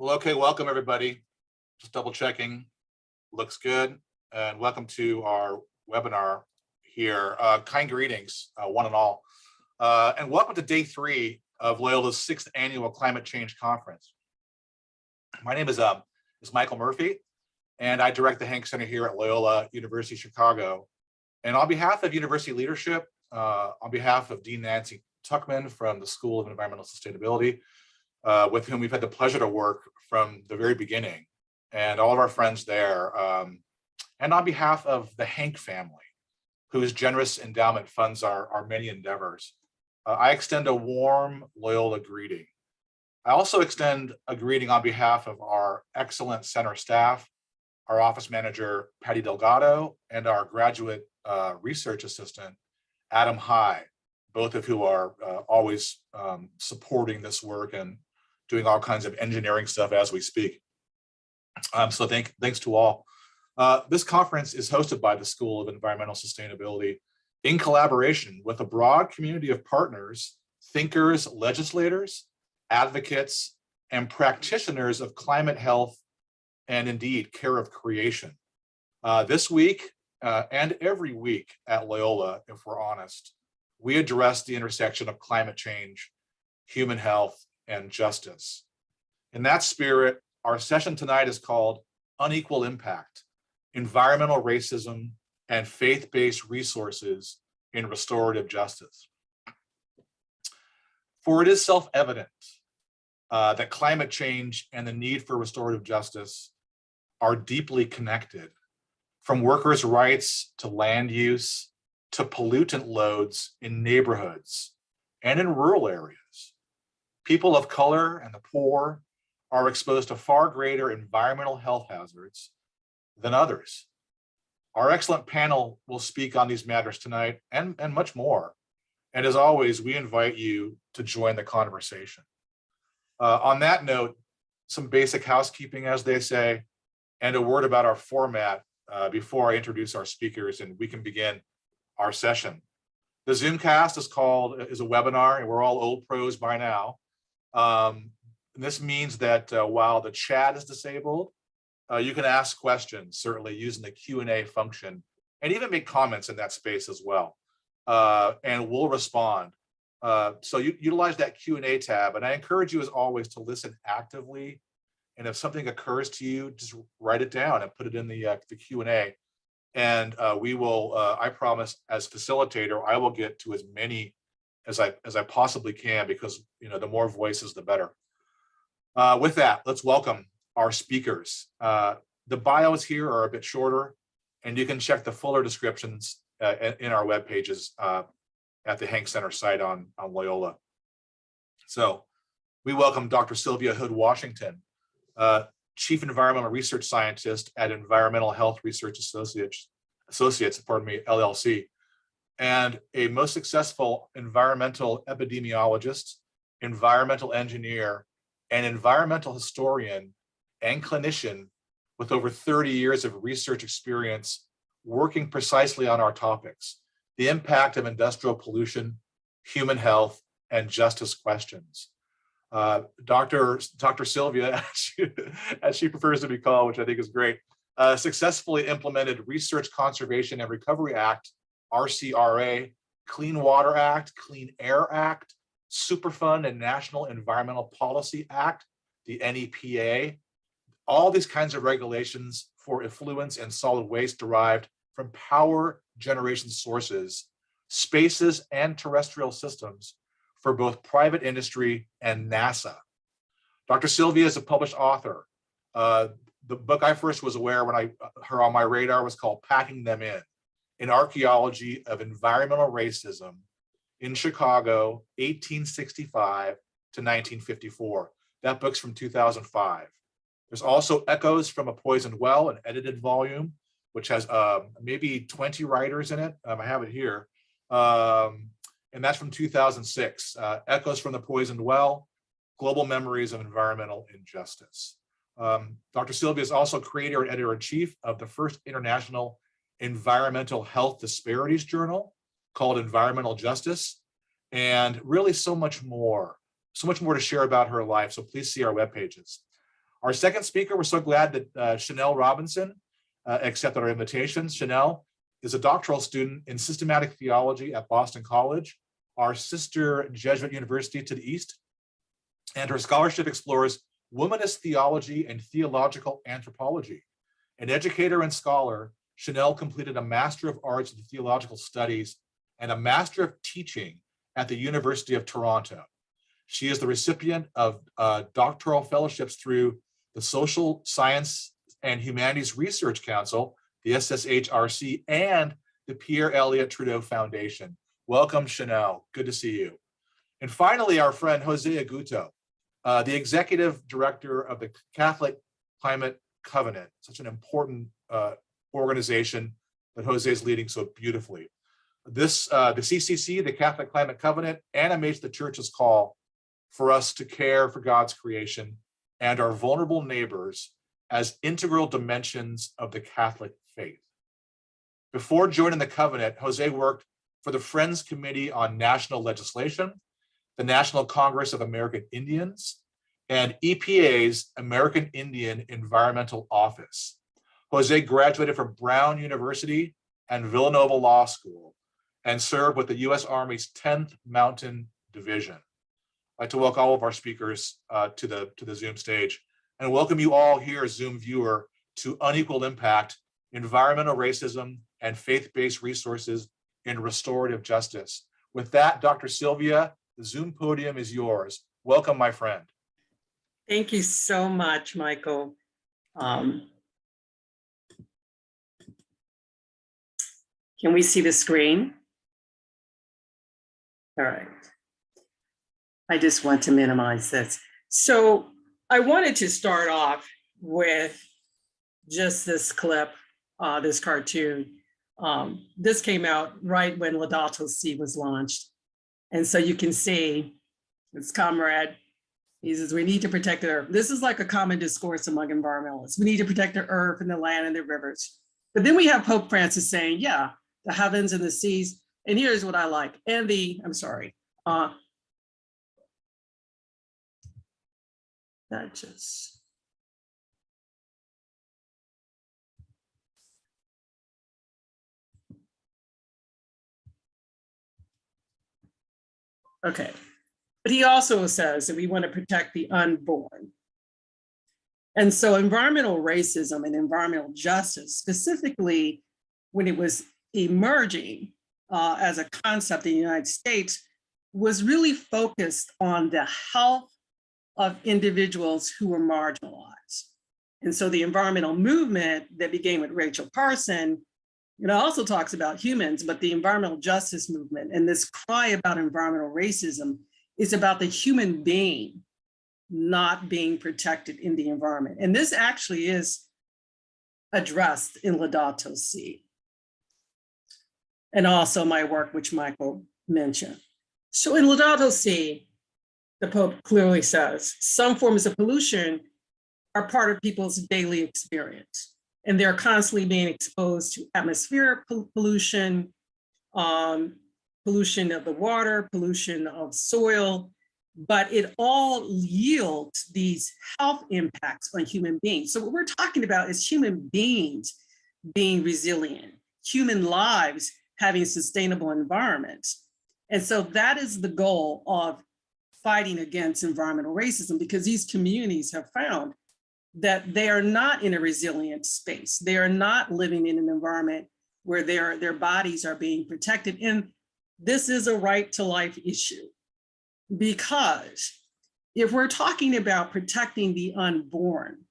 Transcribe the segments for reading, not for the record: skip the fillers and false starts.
Well, okay, welcome everybody. Just double checking, looks good. And welcome to our webinar here. Kind greetings, one and all. And welcome to day 3 of Loyola's 6th annual Climate Change Conference. My name is Michael Murphy, and I direct the Hank Center here at Loyola University Chicago. And on behalf of university leadership, on behalf of Dean Nancy Tuckman from the School of Environmental Sustainability, with whom we've had the pleasure to work from the very beginning, and all of our friends there, and on behalf of the Hank family, whose generous endowment funds our many endeavors, I extend a warm Loyola greeting. I also extend a greeting on behalf of our excellent center staff, our office manager, Patty Delgado, and our graduate research assistant, Adam High, both of who are always supporting this work and doing all kinds of engineering stuff as we speak. So thanks to all. This conference is hosted by the School of Environmental Sustainability in collaboration with a broad community of partners, thinkers, legislators, advocates, and practitioners of climate health and indeed care of creation. This week and every week at Loyola, if we're honest, we address the intersection of climate change, human health, and justice. In that spirit, our session tonight is called Unequal Impact, Environmental Racism and Faith-Based Resources in Restorative Justice. For it is self-evident that climate change and the need for restorative justice are deeply connected, from workers' rights to land use to pollutant loads in neighborhoods and in rural areas. People of color and the poor are exposed to far greater environmental health hazards than others. Our excellent panel will speak on these matters tonight and much more. And as always, we invite you to join the conversation. On that note, some basic housekeeping, as they say, and a word about our format before I introduce our speakers and we can begin our session. The Zoomcast is a webinar, and we're all old pros by now. This means that while the chat is disabled, you can ask questions, certainly using the Q&A function, and even make comments in that space as well. And we'll respond. So you utilize that Q&A tab, and I encourage you as always to listen actively. And if something occurs to you, just write it down and put it in the Q&A. And we will, I promise, as facilitator, I will get to as many as I possibly can, because the more voices, the better. With that, let's welcome our speakers. The bios here are a bit shorter, and you can check the fuller descriptions in our web pages at the Hank Center site on Loyola. So we welcome Dr. Sylvia Hood Washington, Chief Environmental Research Scientist at Environmental Health Research Associates, LLC, and a most successful environmental epidemiologist, environmental engineer, and environmental historian and clinician with over 30 years of research experience working precisely on our topics: the impact of industrial pollution, human health, and justice questions. Dr. Sylvia, as she prefers to be called, which I think is great, successfully implemented Research Conservation and Recovery Act, RCRA, Clean Water Act, Clean Air Act, Superfund and National Environmental Policy Act, the NEPA, all these kinds of regulations for effluents and solid waste derived from power generation sources, spaces, and terrestrial systems for both private industry and NASA. Dr. Sylvia is a published author. The book I first was aware when her on my radar was called Packing Them In, an archaeology of environmental racism in Chicago, 1865 to 1954. That book's from 2005. There's also Echoes from a Poisoned Well, an edited volume, which has maybe 20 writers in it. I have it here. And that's from 2006. Echoes from the Poisoned Well, Global Memories of Environmental Injustice. Dr. Sylvia is also creator and editor-in-chief of the first international environmental health disparities journal called Environmental Justice, and really so much more to share about her life. So please see our web pages. Our second speaker, we're so glad that Chanel Robinson accepted our invitation. Chanel is a doctoral student in systematic theology at Boston College, our sister Jesuit university to the east, and her scholarship explores womanist theology and theological anthropology. An educator and scholar, Chanel completed a Master of Arts in Theological Studies and a Master of Teaching at the University of Toronto. She is the recipient of doctoral fellowships through the Social Science and Humanities Research Council, the SSHRC, and the Pierre Elliott Trudeau Foundation. Welcome, Chanel. Good to see you. And finally, our friend Jose Aguto, the executive director of the Catholic Climate Covenant, such an important organization that Jose is leading so beautifully. The CCC, the Catholic Climate Covenant, animates the church's call for us to care for God's creation and our vulnerable neighbors as integral dimensions of the Catholic faith. Before joining the covenant, Jose worked for the Friends Committee on National Legislation, the National Congress of American Indians, and EPA's American Indian Environmental Office. Jose graduated from Brown University and Villanova Law School and served with the U.S. Army's 10th Mountain Division. I'd like to welcome all of our speakers to the Zoom stage and welcome you all here, Zoom viewer, to Unequal Impact, Environmental Racism and Faith-Based Resources in Restorative Justice. With that, Dr. Sylvia, the Zoom podium is yours. Welcome, my friend. Thank you so much, Michael. Can we see the screen? All right. I just want to minimize this. So I wanted to start off with just this clip, this cartoon. This came out right when Laudato Si was launched. And so you can see it's comrade. He says, we need to protect the earth. This is like a common discourse among environmentalists. We need to protect the earth and the land and the rivers. But then we have Pope Francis saying, yeah, the heavens and the seas. And here's what I like. And that just. Okay. But he also says that we want to protect the unborn. And so environmental racism and environmental justice, specifically when it was emerging as a concept in the United States, was really focused on the health of individuals who were marginalized. And so the environmental movement that began with Rachel Carson, also talks about humans, but the environmental justice movement and this cry about environmental racism is about the human being not being protected in the environment. And this actually is addressed in Laudato Si. And also my work, which Michael mentioned. So in Laudato Si, the Pope clearly says, some forms of pollution are part of people's daily experience. And they're constantly being exposed to atmospheric pollution, pollution of the water, pollution of soil, but it all yields these health impacts on human beings. So what we're talking about is human beings being resilient, human lives having sustainable environments. And so that is the goal of fighting against environmental racism, because these communities have found that they are not in a resilient space. They are not living in an environment where their bodies are being protected. And this is a right to life issue, because if we're talking about protecting the unborn,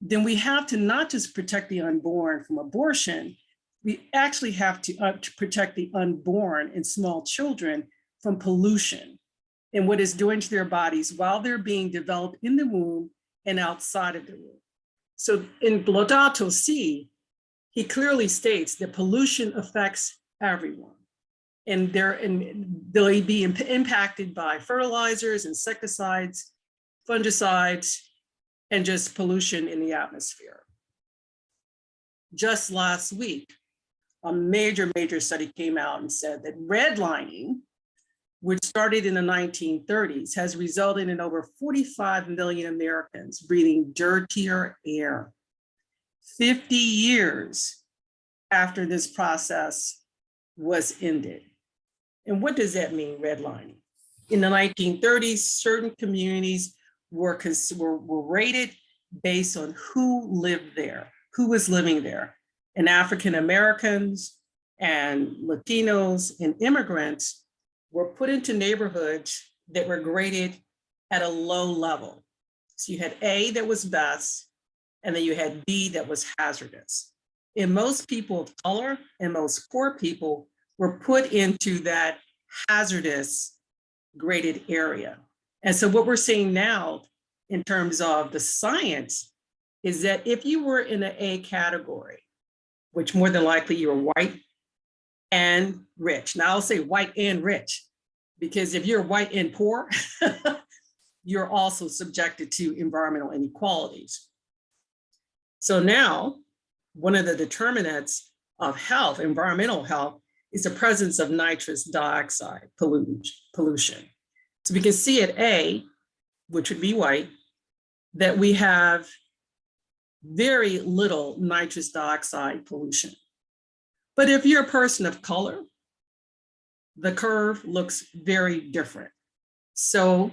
then we have to not just protect the unborn from abortion, we actually have to protect the unborn and small children from pollution and what it's doing to their bodies while they're being developed in the womb and outside of the womb. So in Laudato Si, he clearly states that pollution affects everyone. And they'll be impacted by fertilizers, insecticides, fungicides, and just pollution in the atmosphere. Just last week, a major study came out and said that redlining which started in the 1930s, has resulted in over 45 million Americans breathing dirtier air. 50 years after this process was ended. And what does that mean, redlining? In the 1930s, certain communities were rated based on who lived there, who was living there. And African Americans and Latinos and immigrants were put into neighborhoods that were graded at a low level. So you had A that was best, and then you had B that was hazardous. And most people of color and most poor people were put into that hazardous graded area. And so what we're seeing now in terms of the science is that if you were in an A category, which more than likely you were white and rich. Now I'll say white and rich, because if you're white and poor, you're also subjected to environmental inequalities. So now, one of the determinants of health, environmental health, is the presence of nitrous dioxide pollution. So we can see at A, which would be white, that we have very little nitrous dioxide pollution. But if you're a person of color, the curve looks very different. So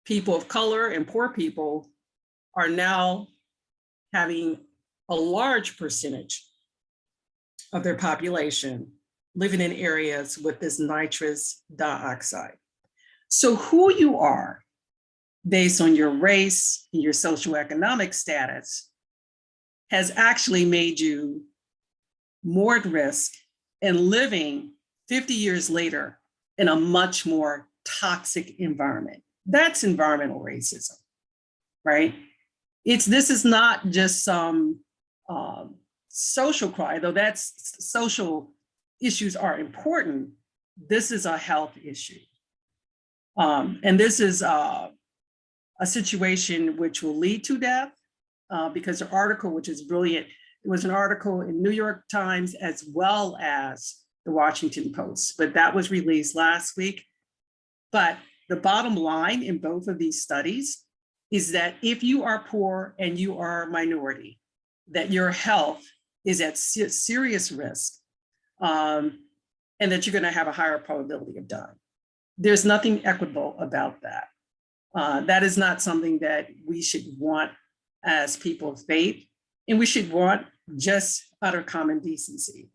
people of color and poor people are now having a large percentage of their population living in areas with this nitrous dioxide. So who you are based on your race and your socioeconomic status has actually made you more at risk and living 50 years later in a much more toxic environment. That's environmental racism, right? This is not just some social crime, though that's social issues are important. This is a health issue. And this is a situation which will lead to death because the article, which is brilliant, it was an article in New York Times as well as the Washington Post, but that was released last week. But the bottom line in both of these studies is that if you are poor and you are a minority, that your health is at serious risk and that you're going to have a higher probability of dying. There's nothing equitable about that. That is not something that we should want as people of faith, and we should want just utter common decency.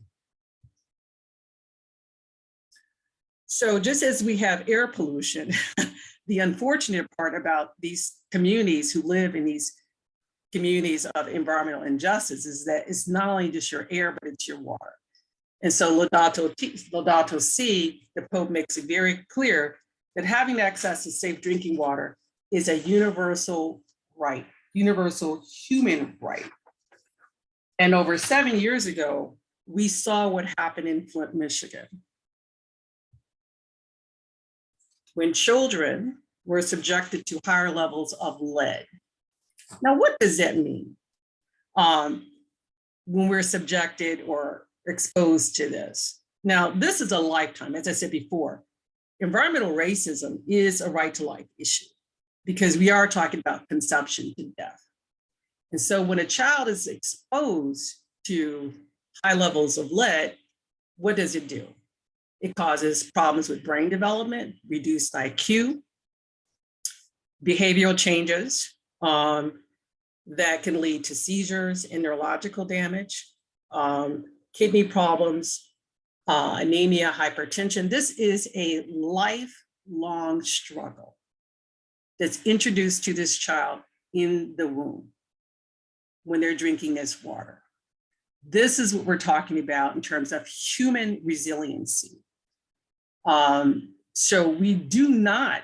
So just as we have air pollution, the unfortunate part about these communities who live in these communities of environmental injustice is that it's not only just your air, but it's your water. And so Laudato Si, the Pope makes it very clear that having access to safe drinking water is a universal right, universal human right. And over 7 years ago, we saw what happened in Flint, Michigan, when children were subjected to higher levels of lead. Now, what does that mean when we're subjected or exposed to this? Now, this is a lifetime, as I said before. Environmental racism is a right to life issue because we are talking about consumption to death. And so when a child is exposed to high levels of lead, what does it do? It causes problems with brain development, reduced IQ, behavioral changes that can lead to seizures and neurological damage, kidney problems, anemia, hypertension. This is a lifelong struggle that's introduced to this child in the womb when they're drinking this water. This is what we're talking about in terms of human resiliency. So we do not,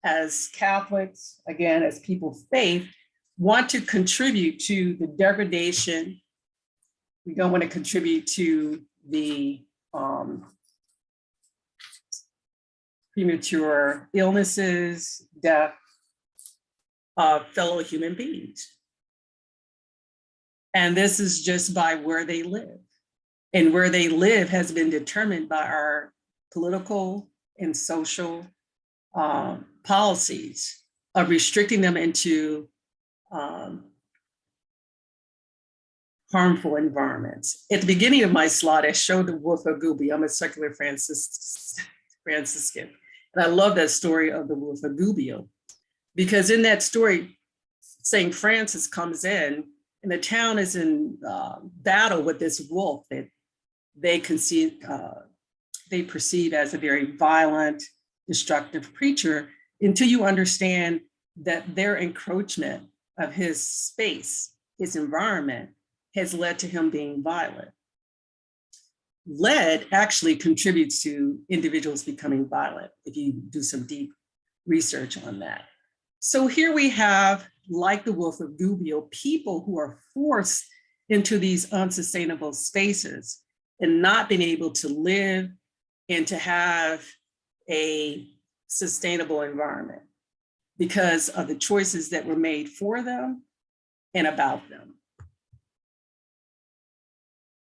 as Catholics, again, as people of faith, want to contribute to the degradation. We don't want to contribute to the premature illnesses, death of fellow human beings. And this is just by where they live. And where they live has been determined by our political and social policies of restricting them into harmful environments. At the beginning of my slide, I showed the wolf of Gobi. I'm a secular Franciscan, and I love that story of the wolf of Gubbio, because in that story, St. Francis comes in, and the town is in battle with this wolf that they perceive as a very violent, destructive creature, until you understand that their encroachment of his space, his environment, has led to him being violent. Lead actually contributes to individuals becoming violent, if you do some deep research on that. So here we have, like the wolf of Gubbio, people who are forced into these unsustainable spaces and not being able to live and to have a sustainable environment because of the choices that were made for them and about them.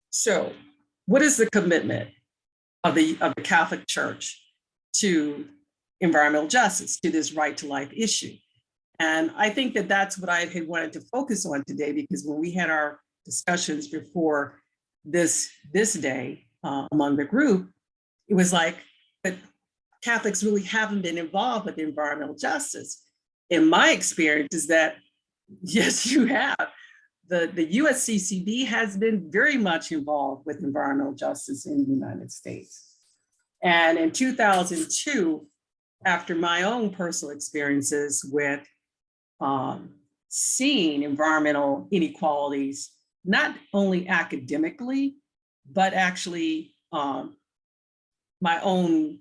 So what is the commitment of the Catholic Church to environmental justice, to this right to life issue? And I think that that's what I had wanted to focus on today, because when we had our discussions before this day among the group, it was like, but Catholics really haven't been involved with environmental justice. In my experience is that, yes, you have. The USCCB has been very much involved with environmental justice in the United States. And in 2002, after my own personal experiences with seeing environmental inequalities, not only academically, but actually my own,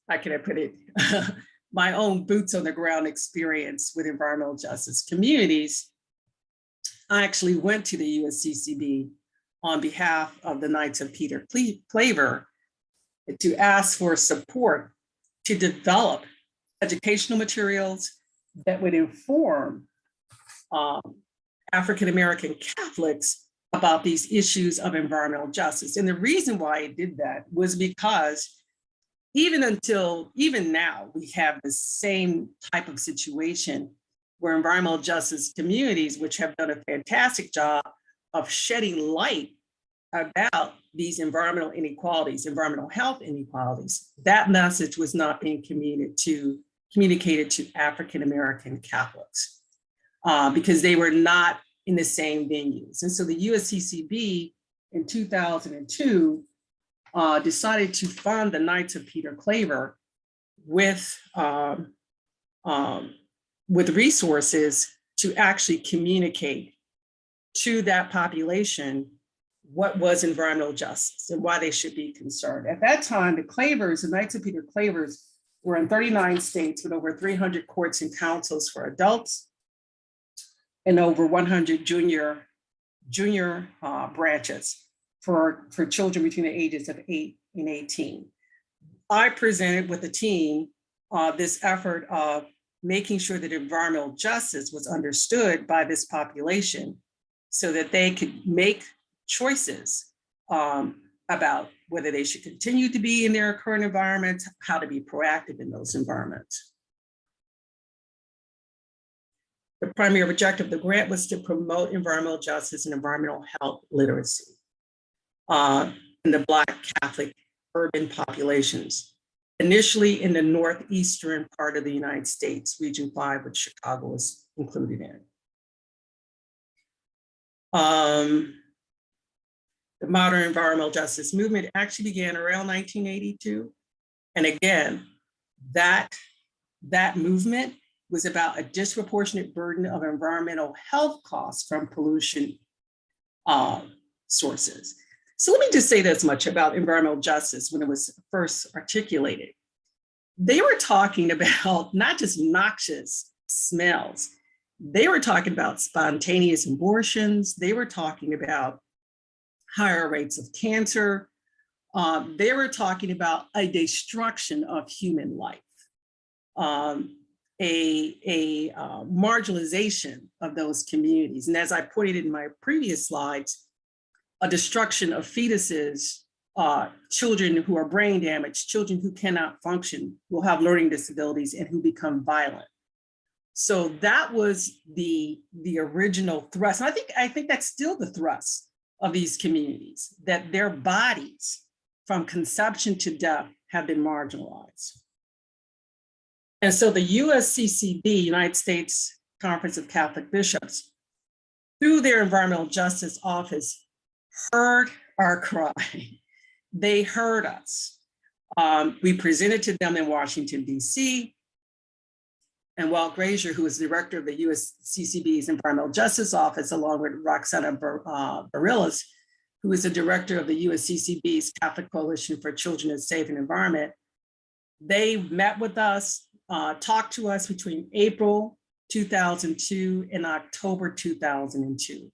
how can I put it, my own boots on the ground experience with environmental justice communities, I actually went to the USCCB on behalf of the Knights of Peter Claver to ask for support to develop educational materials that would inform African-American Catholics about these issues of environmental justice. And the reason why I did that was because even now, we have the same type of situation where environmental justice communities, which have done a fantastic job of shedding light about these environmental inequalities, environmental health inequalities, that message was not being communicated to African-American Catholics because they were not in the same venues. And so the USCCB in 2002 decided to fund the Knights of Peter Claver with resources to actually communicate to that population what was environmental justice and why they should be concerned. At that time, the Knights of Peter Clavers were in 39 states with over 300 courts and councils for adults and over 100 junior branches for children between the ages of 8 and 18. I presented with the team this effort of making sure that environmental justice was understood by this population so that they could make choices about whether they should continue to be in their current environments, how to be proactive in those environments. The primary objective of the grant was to promote environmental justice and environmental health literacy in the Black Catholic urban populations, initially in the northeastern part of the United States, Region 5, which Chicago is included in. The modern environmental justice movement actually began around 1982. And again, that movement was about a disproportionate burden of environmental health costs from pollution sources. So let me just say this much about environmental justice when it was first articulated. They were talking about not just noxious smells, they were talking about spontaneous abortions, they were talking about higher rates of cancer, they were talking about a destruction of human life, a marginalization of those communities. And as I pointed in my previous slides, a destruction of fetuses children who are brain damaged, children who cannot function, will have learning disabilities and who become violent. So that was the original thrust. And I think that's still the thrust of these communities, that their bodies from conception to death have been marginalized. And so the USCCB, United States Conference of Catholic Bishops, through their Environmental Justice Office, heard our cry. They heard us. We presented to them in Washington, DC. And Walt Grazier, who is director of the USCCB's Environmental Justice Office, along with Roxana Barillas, who is the director of the USCCB's Catholic Coalition for Children and Safe and Environment, they met with us, talked to us between April 2002 and October 2002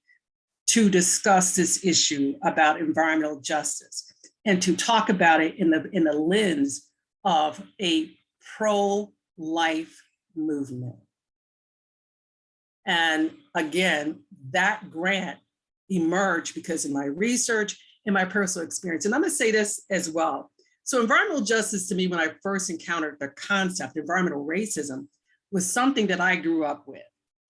to discuss this issue about environmental justice and to talk about it in the lens of a pro-life movement. And again, that grant emerged because of my research and my personal experience. And I'm gonna say this as well. So environmental justice to me, when I first encountered the concept, environmental racism, was something that I grew up with,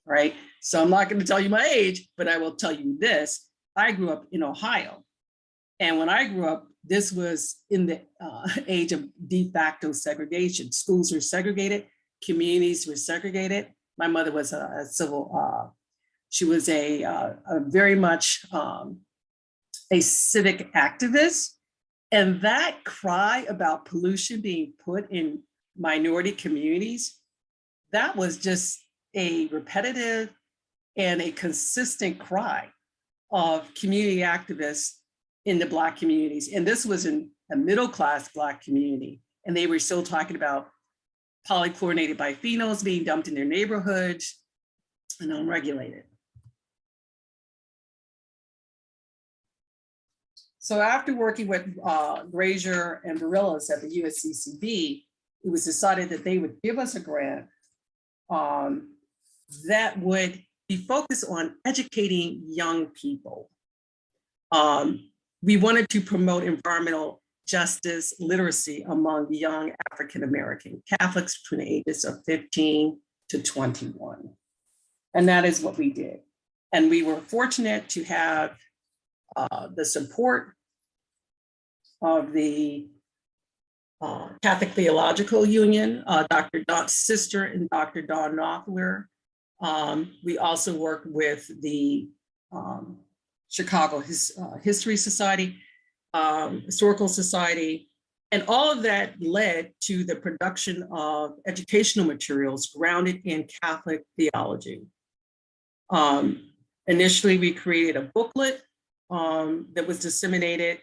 right? So I'm not gonna tell you my age, but I will tell you this. I grew up in Ohio. And when I grew up, this was in the age of de facto segregation. Schools were segregated, communities were segregated. My mother was a civil, she was a very much a civic activist. And that cry about pollution being put in minority communities, that was just a repetitive and a consistent cry of community activists in the Black communities. And this was in a middle-class Black community. And they were still talking about polychlorinated biphenyls being dumped in their neighborhoods and unregulated. So after working with Grazier and Barillas at the USCCB, it was decided that they would give us a grant that would be focused on educating young people. We wanted to promote environmental justice literacy among young African-American Catholics between the ages of 15 to 21. And that is what we did. And we were fortunate to have the support of the Catholic Theological Union, Dr. Don's sister and Dr. Dawn Knopfler. We also worked with the Chicago History Society, Historical Society, and all of that led to the production of educational materials grounded in Catholic theology. Initially, we created a booklet that was disseminated,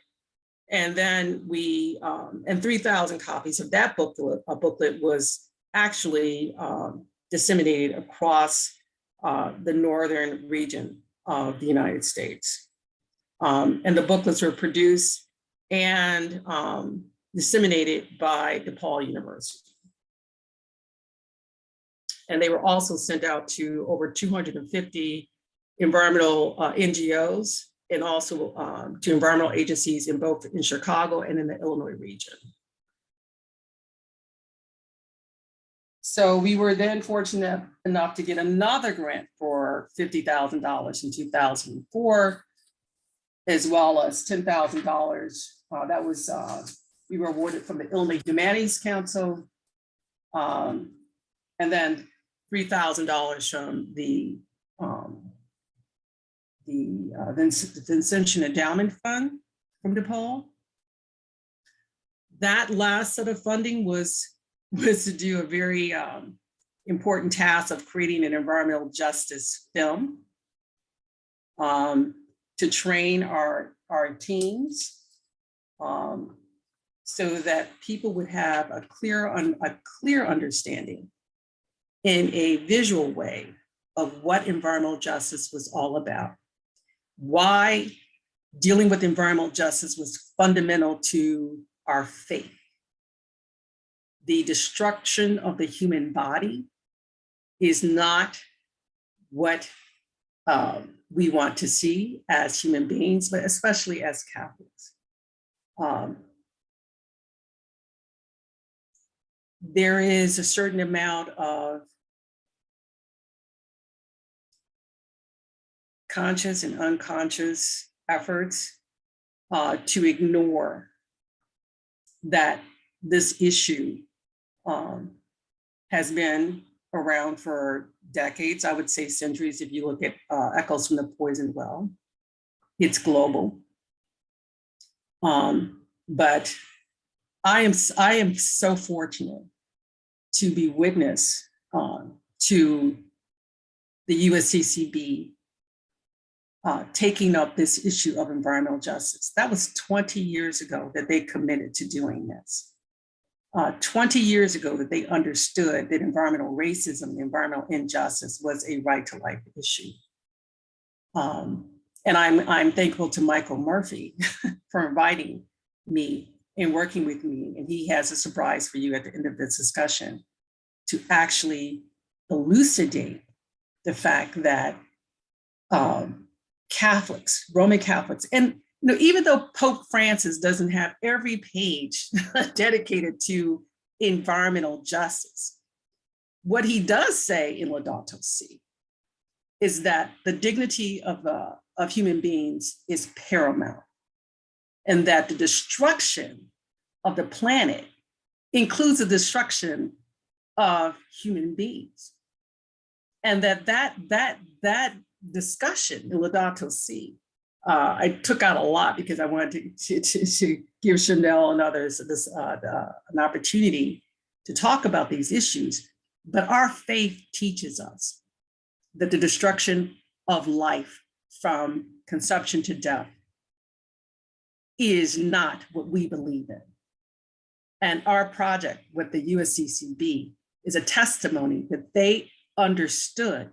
and then and 3,000 copies of that booklet was actually disseminated across the northern region of the United States. And the booklets were produced and disseminated by DePaul University. And they were also sent out to over 250 environmental NGOs and also to environmental agencies in both in Chicago and in the Illinois region. So we were then fortunate enough to get another grant for $50,000 in 2004, as well as $10,000. That was, we were awarded from the Illinois Humanities Council, and then $3,000 from the Vincentian Endowment Fund from DePaul. That last set of funding was to do a very important task of creating an environmental justice film to train our teams so that people would have a clear understanding in a visual way of what environmental justice was all about. Why dealing with environmental justice was fundamental to our faith. The destruction of the human body is not what we want to see as human beings, but especially as Catholics. There is a certain amount of conscious and unconscious efforts to ignore that this issue has been around for decades, I would say centuries. If you look at Echoes from the Poisoned Well, it's global. But I am so fortunate to be witness to the USCCB taking up this issue of environmental justice. That was 20 years ago that they committed to doing this. 20 years ago that they understood that environmental racism, environmental injustice was a right to life issue. And I'm thankful to Michael Murphy for inviting me and working with me. And he has a surprise for you at the end of this discussion to actually elucidate the fact that Catholics, Roman Catholics, and even though Pope Francis doesn't have every page dedicated to environmental justice, what he does say in Laudato Si is that the dignity of human beings is paramount, and that the destruction of the planet includes the destruction of human beings, and that discussion in Laudato Si, I took out a lot because I wanted to give Chanel and others an opportunity to talk about these issues. But our faith teaches us that the destruction of life from conception to death is not what we believe in. And our project with the USCCB is a testimony that they understood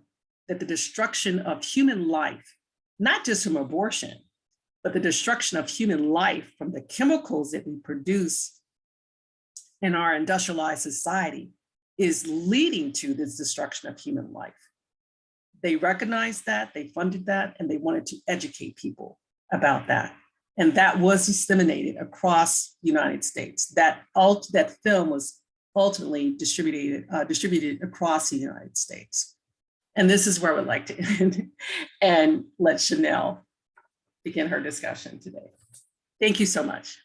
that the destruction of human life, not just from abortion, but the destruction of human life from the chemicals that we produce in our industrialized society, is leading to this destruction of human life. They recognized that, they funded that, and they wanted to educate people about that. And that was disseminated across the United States. That film was ultimately distributed across the United States. And this is where I would like to end and let Chanel begin her discussion today. Thank you so much.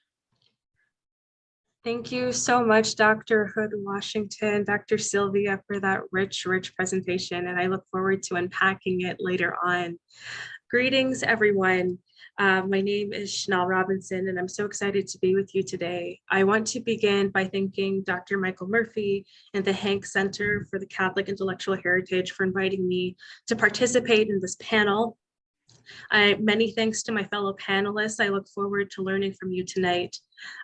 Thank you so much, Dr. Hood Washington, Dr. Sylvia, for that rich presentation, and I look forward to unpacking it later on. Greetings, everyone. My name is Chanel Robinson, and I'm so excited to be with you today. I want to begin by thanking Dr. Michael Murphy and the Hank Center for the Catholic Intellectual Heritage for inviting me to participate in this panel. Many thanks to my fellow panelists. I look forward to learning from you tonight.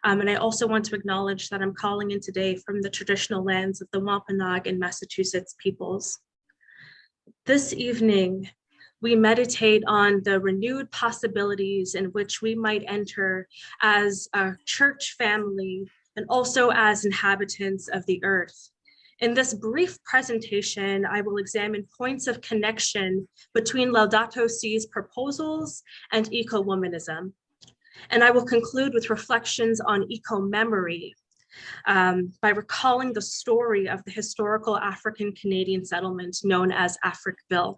And I also want to acknowledge that I'm calling in today from the traditional lands of the Wampanoag and Massachusetts peoples. This evening, we meditate on the renewed possibilities in which we might enter as a church family and also as inhabitants of the earth. In this brief presentation, I will examine points of connection between Laudato Si's proposals and eco-womanism. And I will conclude with reflections on eco-memory by recalling the story of the historical African-Canadian settlement known as Africville.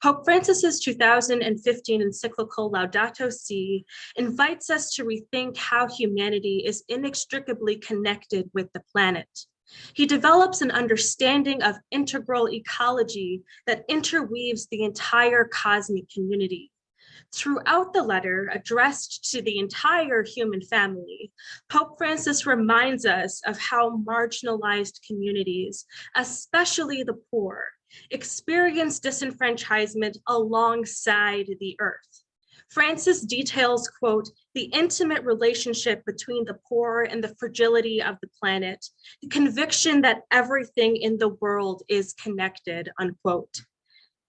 Pope Francis's 2015 encyclical Laudato Si invites us to rethink how humanity is inextricably connected with the planet. He develops an understanding of integral ecology that interweaves the entire cosmic community. Throughout the letter addressed to the entire human family, Pope Francis reminds us of how marginalized communities, especially the poor, experience disenfranchisement alongside the earth. Francis details, quote, the intimate relationship between the poor and the fragility of the planet, the conviction that everything in the world is connected, unquote.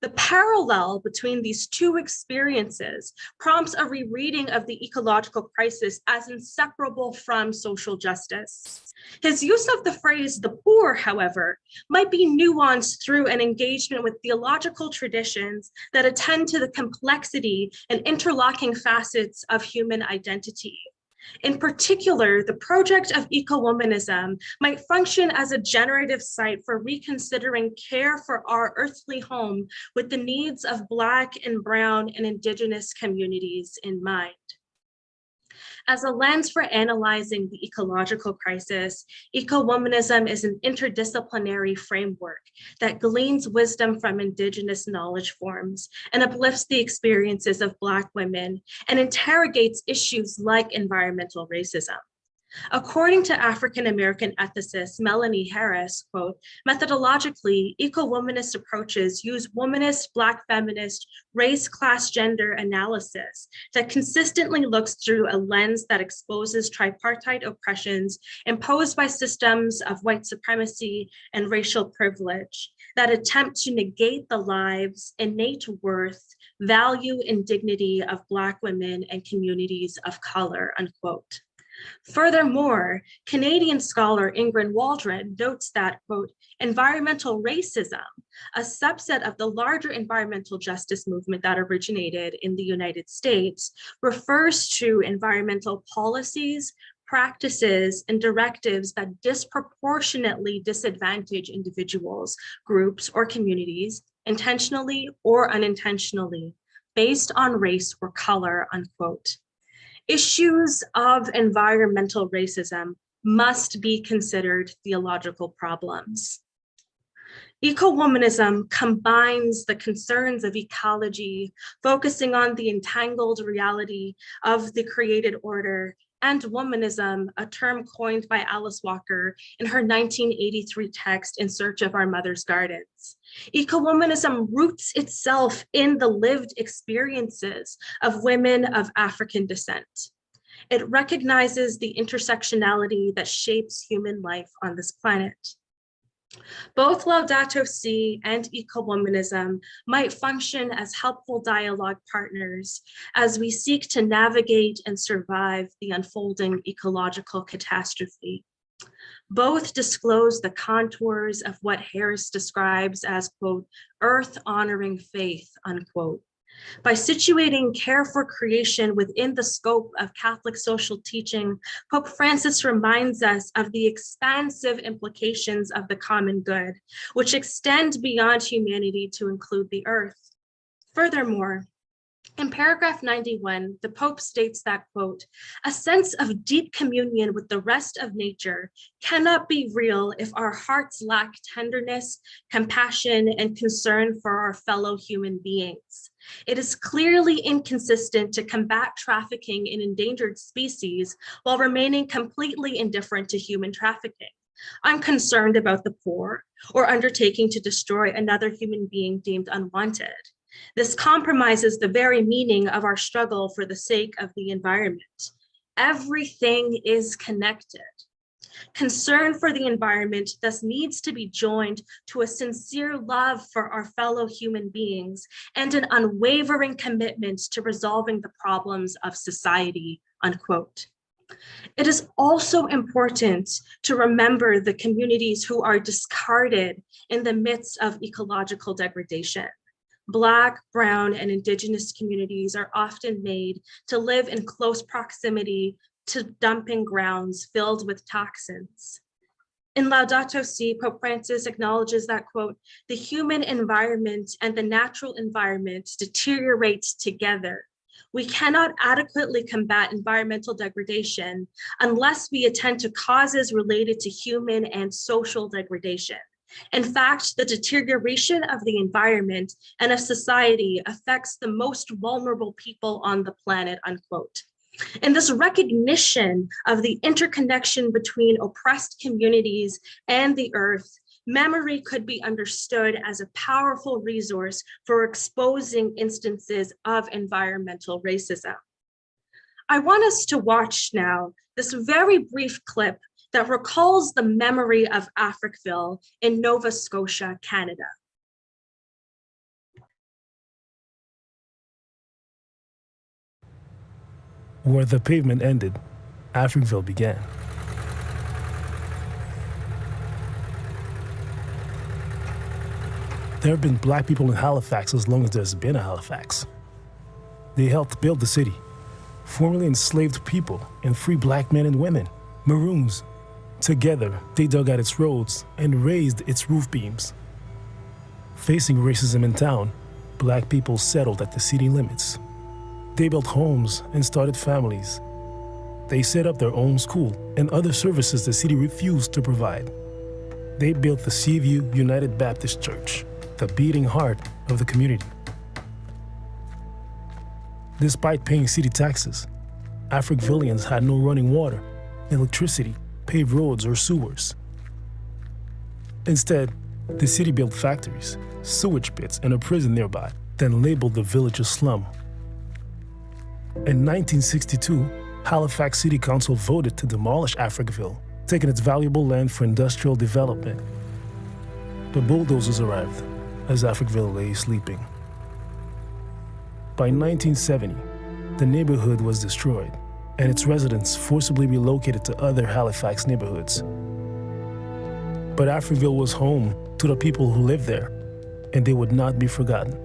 The parallel between these two experiences prompts a rereading of the ecological crisis as inseparable from social justice. His use of the phrase the poor, however, might be nuanced through an engagement with theological traditions that attend to the complexity and interlocking facets of human identity. In particular, the project of eco-womanism might function as a generative site for reconsidering care for our earthly home with the needs of Black and Brown and Indigenous communities in mind. As a lens for analyzing the ecological crisis, eco-womanism is an interdisciplinary framework that gleans wisdom from Indigenous knowledge forms and uplifts the experiences of Black women and interrogates issues like environmental racism. According to African-American ethicist Melanie Harris, quote, methodologically, eco-womanist approaches use womanist, Black feminist, race, class, gender analysis that consistently looks through a lens that exposes tripartite oppressions imposed by systems of white supremacy and racial privilege that attempt to negate the lives, innate worth, value, and dignity of Black women and communities of color, unquote. Furthermore, Canadian scholar Ingrid Waldron notes that, quote, environmental racism, a subset of the larger environmental justice movement that originated in the United States, refers to environmental policies, practices, and directives that disproportionately disadvantage individuals, groups, or communities, intentionally or unintentionally, based on race or color, unquote. Issues of environmental racism must be considered theological problems. Eco-womanism combines the concerns of ecology, focusing on the entangled reality of the created order, and womanism, a term coined by Alice Walker in her 1983 text, In Search of Our Mother's Gardens. Eco-womanism roots itself in the lived experiences of women of African descent. It recognizes the intersectionality that shapes human life on this planet. Both Laudato Si and eco-womanism might function as helpful dialogue partners as we seek to navigate and survive the unfolding ecological catastrophe. Both disclose the contours of what Harris describes as, quote, earth-honoring faith, unquote. By situating care for creation within the scope of Catholic social teaching, Pope Francis reminds us of the expansive implications of the common good, which extend beyond humanity to include the earth. Furthermore, in paragraph 91, the Pope states that, quote, a sense of deep communion with the rest of nature cannot be real if our hearts lack tenderness, compassion, and concern for our fellow human beings. It is clearly inconsistent to combat trafficking in endangered species while remaining completely indifferent to human trafficking. I'm concerned about the poor or undertaking to destroy another human being deemed unwanted. This compromises the very meaning of our struggle for the sake of the environment. Everything is connected. Concern for the environment thus needs to be joined to a sincere love for our fellow human beings and an unwavering commitment to resolving the problems of society, unquote. It is also important to remember the communities who are discarded in the midst of ecological degradation. Black, Brown, and Indigenous communities are often made to live in close proximity to dumping grounds filled with toxins. In Laudato Si, Pope Francis acknowledges that, quote, the human environment and the natural environment deteriorate together. We cannot adequately combat environmental degradation unless we attend to causes related to human and social degradation. In fact, the deterioration of the environment and of society affects the most vulnerable people on the planet, unquote. In this recognition of the interconnection between oppressed communities and the earth, memory could be understood as a powerful resource for exposing instances of environmental racism. I want us to watch now this very brief clip that recalls the memory of Africville in Nova Scotia, Canada. Where the pavement ended, Africville began. There have been Black people in Halifax as long as there's been a Halifax. They helped build the city, formerly enslaved people and free black men and women, Maroons. Together, they dug out its roads and raised its roof beams. Facing racism in town, black people settled at the city limits. They built homes and started families. They set up their own school and other services the city refused to provide. They built the Seaview United Baptist Church, the beating heart of the community. Despite paying city taxes, Africvillians had no running water, electricity, paved roads, or sewers. Instead, the city built factories, sewage pits, and a prison nearby, then labeled the village a slum. In 1962, Halifax City Council voted to demolish Africville, taking its valuable land for industrial development. The bulldozers arrived as Africville lay sleeping. By 1970, the neighborhood was destroyed, and its residents forcibly relocated to other Halifax neighborhoods. But Africville was home to the people who lived there, and they would not be forgotten.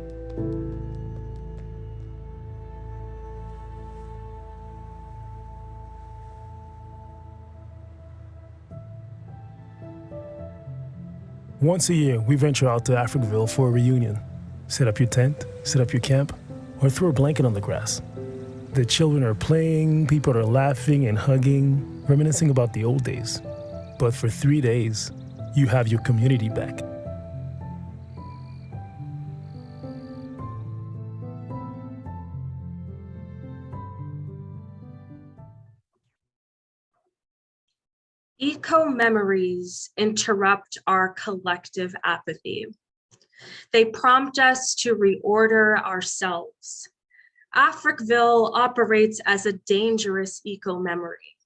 Once a year, we venture out to Africville for a reunion. Set up your tent, set up your camp, or throw a blanket on the grass. The children are playing, people are laughing and hugging, reminiscing about the old days. But for 3 days, you have your community back. Eco-memories interrupt our collective apathy. They prompt us to reorder ourselves. Africville operates as a dangerous eco-memory.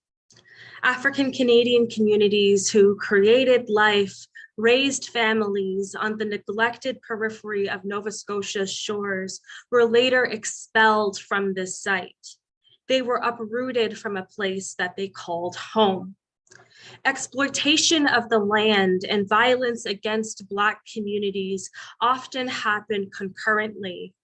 African Canadian communities who created life, raised families on the neglected periphery of Nova Scotia's shores were later expelled from this site. They were uprooted from a place that they called home. Exploitation of the land and violence against Black communities often happen concurrently.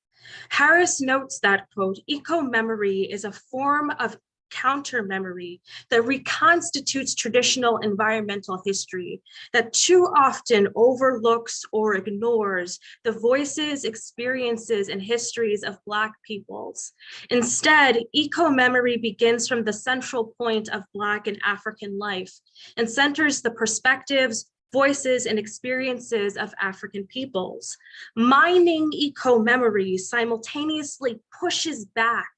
Harris notes that, quote, eco-memory is a form of counter-memory that reconstitutes traditional environmental history that too often overlooks or ignores the voices, experiences, and histories of Black peoples. Instead, eco-memory begins from the central point of Black and African life and centers the perspectives, voices, and experiences of African peoples. Mining eco-memory simultaneously pushes back,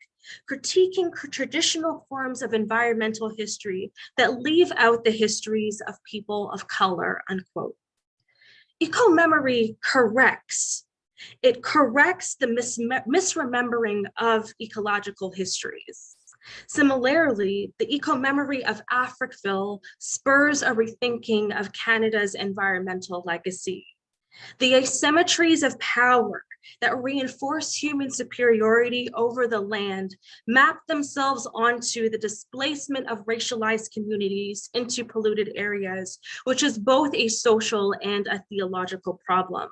critiquing traditional forms of environmental history that leave out the histories of people of color, unquote. Eco-memory corrects. It corrects the misremembering of ecological histories. Similarly, the eco-memory of Africville spurs a rethinking of Canada's environmental legacy. The asymmetries of power that reinforce human superiority over the land map themselves onto the displacement of racialized communities into polluted areas, which is both a social and a theological problem.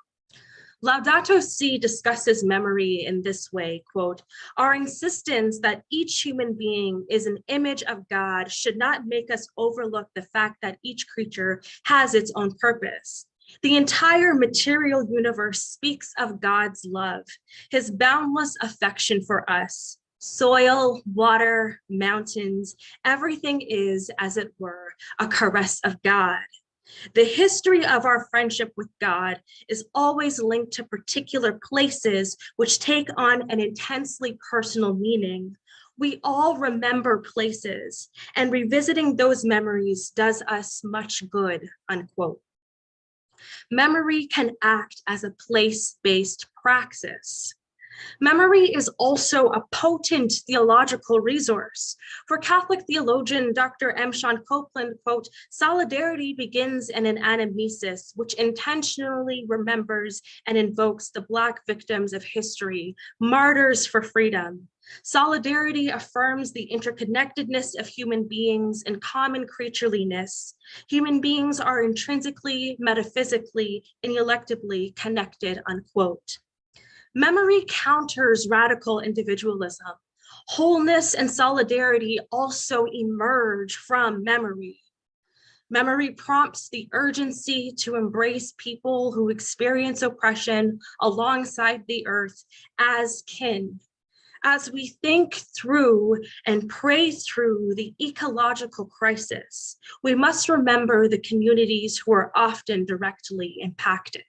Laudato Si discusses memory in this way, quote, our insistence that each human being is an image of God should not make us overlook the fact that each creature has its own purpose. The entire material universe speaks of God's love, his boundless affection for us. Soil, water, mountains, everything is, as it were, a caress of God. The history of our friendship with God is always linked to particular places which take on an intensely personal meaning. We all remember places, and revisiting those memories does us much good, unquote. Memory can act as a place-based praxis. Memory is also a potent theological resource. For Catholic theologian Dr. M. Sean Copeland, quote, solidarity begins in an anamnesis which intentionally remembers and invokes the Black victims of history, martyrs for freedom. Solidarity affirms the interconnectedness of human beings and common creatureliness. Human beings are intrinsically, metaphysically, ineluctably connected, unquote. Memory counters radical individualism. Wholeness and solidarity also emerge from memory. Memory prompts the urgency to embrace people who experience oppression alongside the earth as kin. As we think through and pray through the ecological crisis, we must remember the communities who are often directly impacted.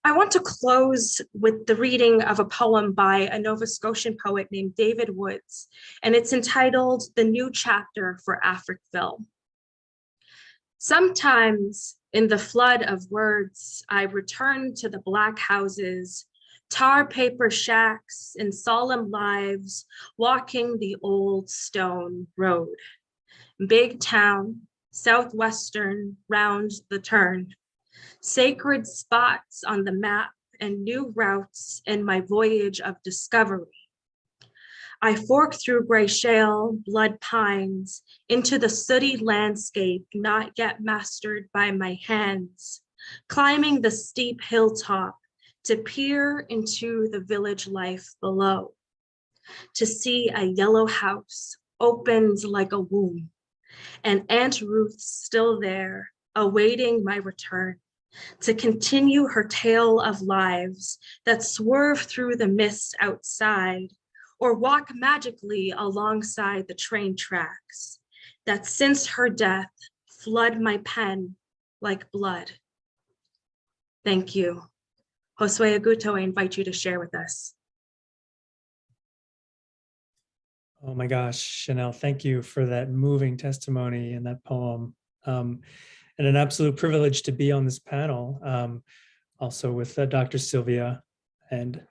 I want to close with the reading of a poem by a Nova Scotian poet named David Woods, and it's entitled The New Chapter for Africville. Sometimes in the flood of words, I return to the Black houses, tar paper shacks and solemn lives, walking the old stone road. Big town, southwestern, round the turn. Sacred spots on the map and new routes in my voyage of discovery. I fork through gray shale, blood pines, into the sooty landscape not yet mastered by my hands, climbing the steep hilltop to peer into the village life below, to see a yellow house opened like a womb, and Aunt Ruth still there, awaiting my return, to continue her tale of lives that swerve through the mist outside, or walk magically alongside the train tracks that since her death flood my pen like blood. Thank you. Josue Aguto, I invite you to share with us. Oh my gosh, Chanel, thank you for that moving testimony and that poem. And an absolute privilege to be on this panel, also with Dr. Sylvia. And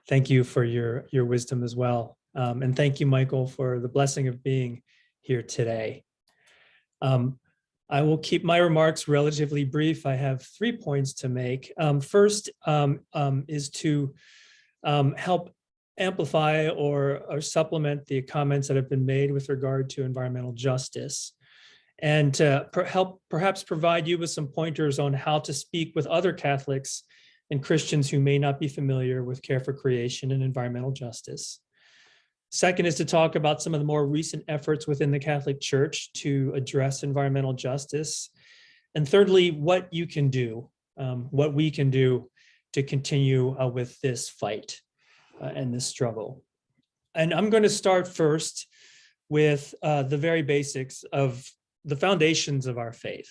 thank you for your wisdom as well. And thank you, Michael, for the blessing of being here today. I will keep my remarks relatively brief. I have 3 points to make. First is to help amplify or supplement the comments that have been made with regard to environmental justice, and to help perhaps provide you with some pointers on how to speak with other Catholics and Christians who may not be familiar with care for creation and environmental justice. Second is to talk about some of the more recent efforts within the Catholic Church to address environmental justice. And thirdly, what you can do, what we can do to continue with this fight and this struggle. And I'm going to start first with the very basics of the foundations of our faith.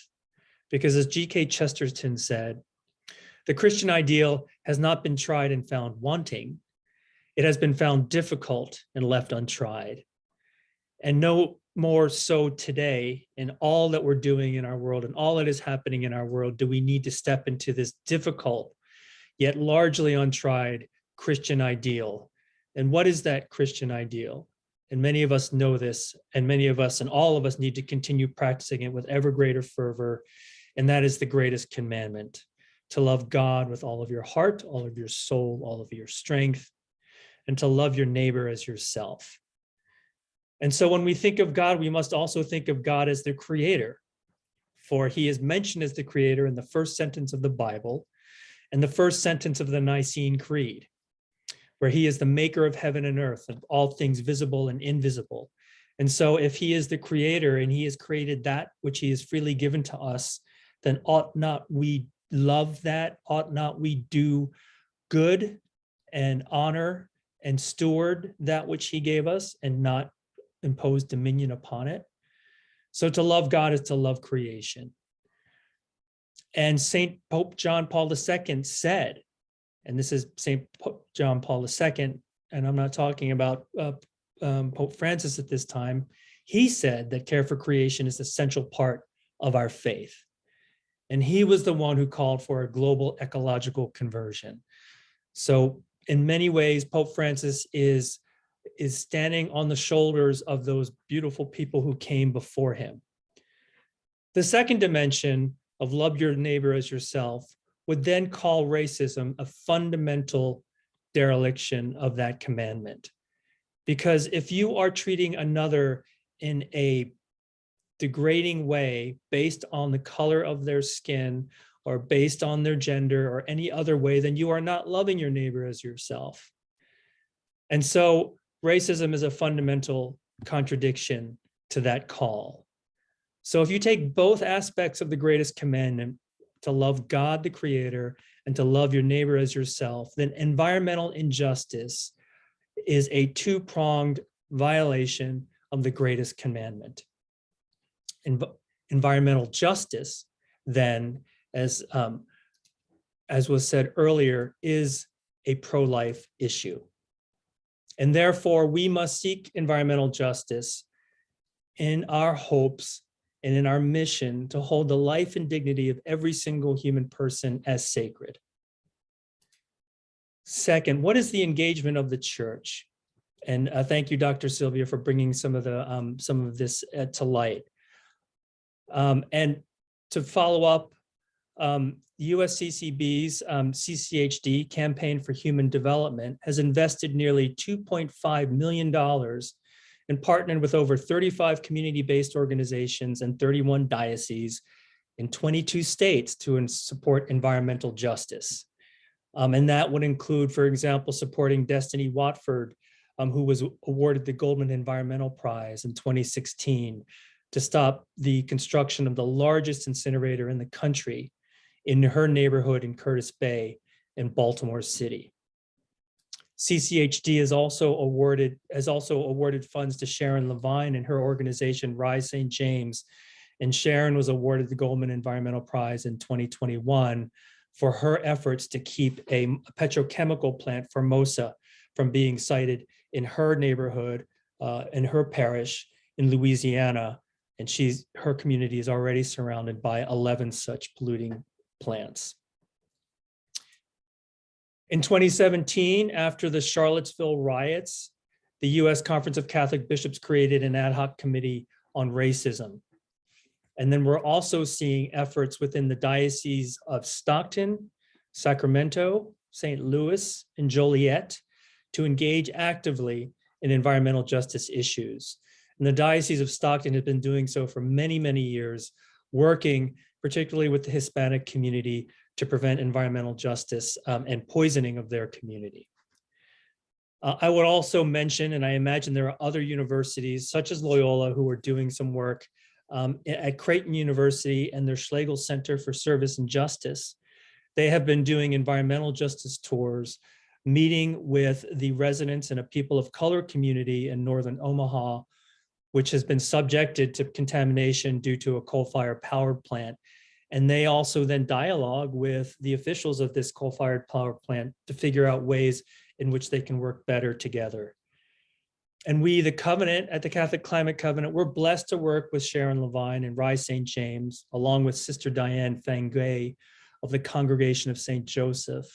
Because as G.K. Chesterton said, the Christian ideal has not been tried and found wanting. It has been found difficult and left untried. And no more so today in all that we're doing in our world and all that is happening in our world do we need to step into this difficult yet largely untried Christian ideal. And what is that Christian ideal? And many of us know this, and many of us and all of us need to continue practicing it with ever greater fervor. And that is the greatest commandment: to love God with all of your heart, all of your soul, all of your strength, and to love your neighbor as yourself. And so when we think of God, we must also think of God as the creator, for he is mentioned as the creator in the first sentence of the Bible and the first sentence of the Nicene Creed, where he is the maker of heaven and earth, of all things visible and invisible. And so if he is the creator and he has created that which he has freely given to us, then ought not we love that? Ought not we do good and honor and steward that which he gave us and not impose dominion upon it? So to love God is to love creation. And Saint Pope John Paul II said, and this is Saint Pope John Paul II, and I'm not talking about Pope Francis at this time, he said that care for creation is an essential part of our faith. And he was the one who called for a global ecological conversion. So in many ways, Pope Francis is standing on the shoulders of those beautiful people who came before him. The second dimension of love your neighbor as yourself would then call racism a fundamental dereliction of that commandment. Because if you are treating another in a degrading way based on the color of their skin or based on their gender or any other way, then you are not loving your neighbor as yourself. And so racism is a fundamental contradiction to that call. So if you take both aspects of the greatest commandment, to love God, the creator, and to love your neighbor as yourself, then environmental injustice is a two-pronged violation of the greatest commandment. Environmental justice, then, as was said earlier, is a pro-life issue. And therefore, we must seek environmental justice in our hopes and in our mission to hold the life and dignity of every single human person as sacred. Second, what is the engagement of the church? And thank you, Dr. Sylvia, for bringing some of this to light. And to follow up, USCCB's CCHD, Campaign for Human Development, has invested nearly $2.5 million and partnered with over 35 community-based organizations and 31 dioceses in 22 states to support environmental justice. And that would include, for example, supporting Destiny Watford, who was awarded the Goldman Environmental Prize in 2016 to stop the construction of the largest incinerator in the country in her neighborhood in Curtis Bay in Baltimore City. CCHD has also awarded funds to Sharon Levine and her organization Rise St. James, and Sharon was awarded the Goldman Environmental Prize in 2021 for her efforts to keep a petrochemical plant, Formosa, from being sited in her neighborhood, in her parish in Louisiana, and her community is already surrounded by 11 such polluting plants. In 2017, after the Charlottesville riots, the U.S. Conference of Catholic Bishops created an ad hoc committee on racism. And then we're also seeing efforts within the dioceses of Stockton, Sacramento, St. Louis, and Joliet to engage actively in environmental justice issues. And the Diocese of Stockton has been doing so for many, many years, working particularly with the Hispanic community to prevent environmental justice and poisoning of their community. I would also mention, and I imagine there are other universities such as Loyola who are doing some work at Creighton University and their Schlegel Center for Service and Justice. They have been doing environmental justice tours, meeting with the residents in a people of color community in Northern Omaha, which has been subjected to contamination due to a coal-fired power plant. And they also then dialogue with the officials of this coal-fired power plant to figure out ways in which they can work better together. And we, the Covenant, at the Catholic Climate Covenant, we're blessed to work with Sharon Levine and Rise St. James, along with Sister Diane Fangay of the Congregation of St. Joseph,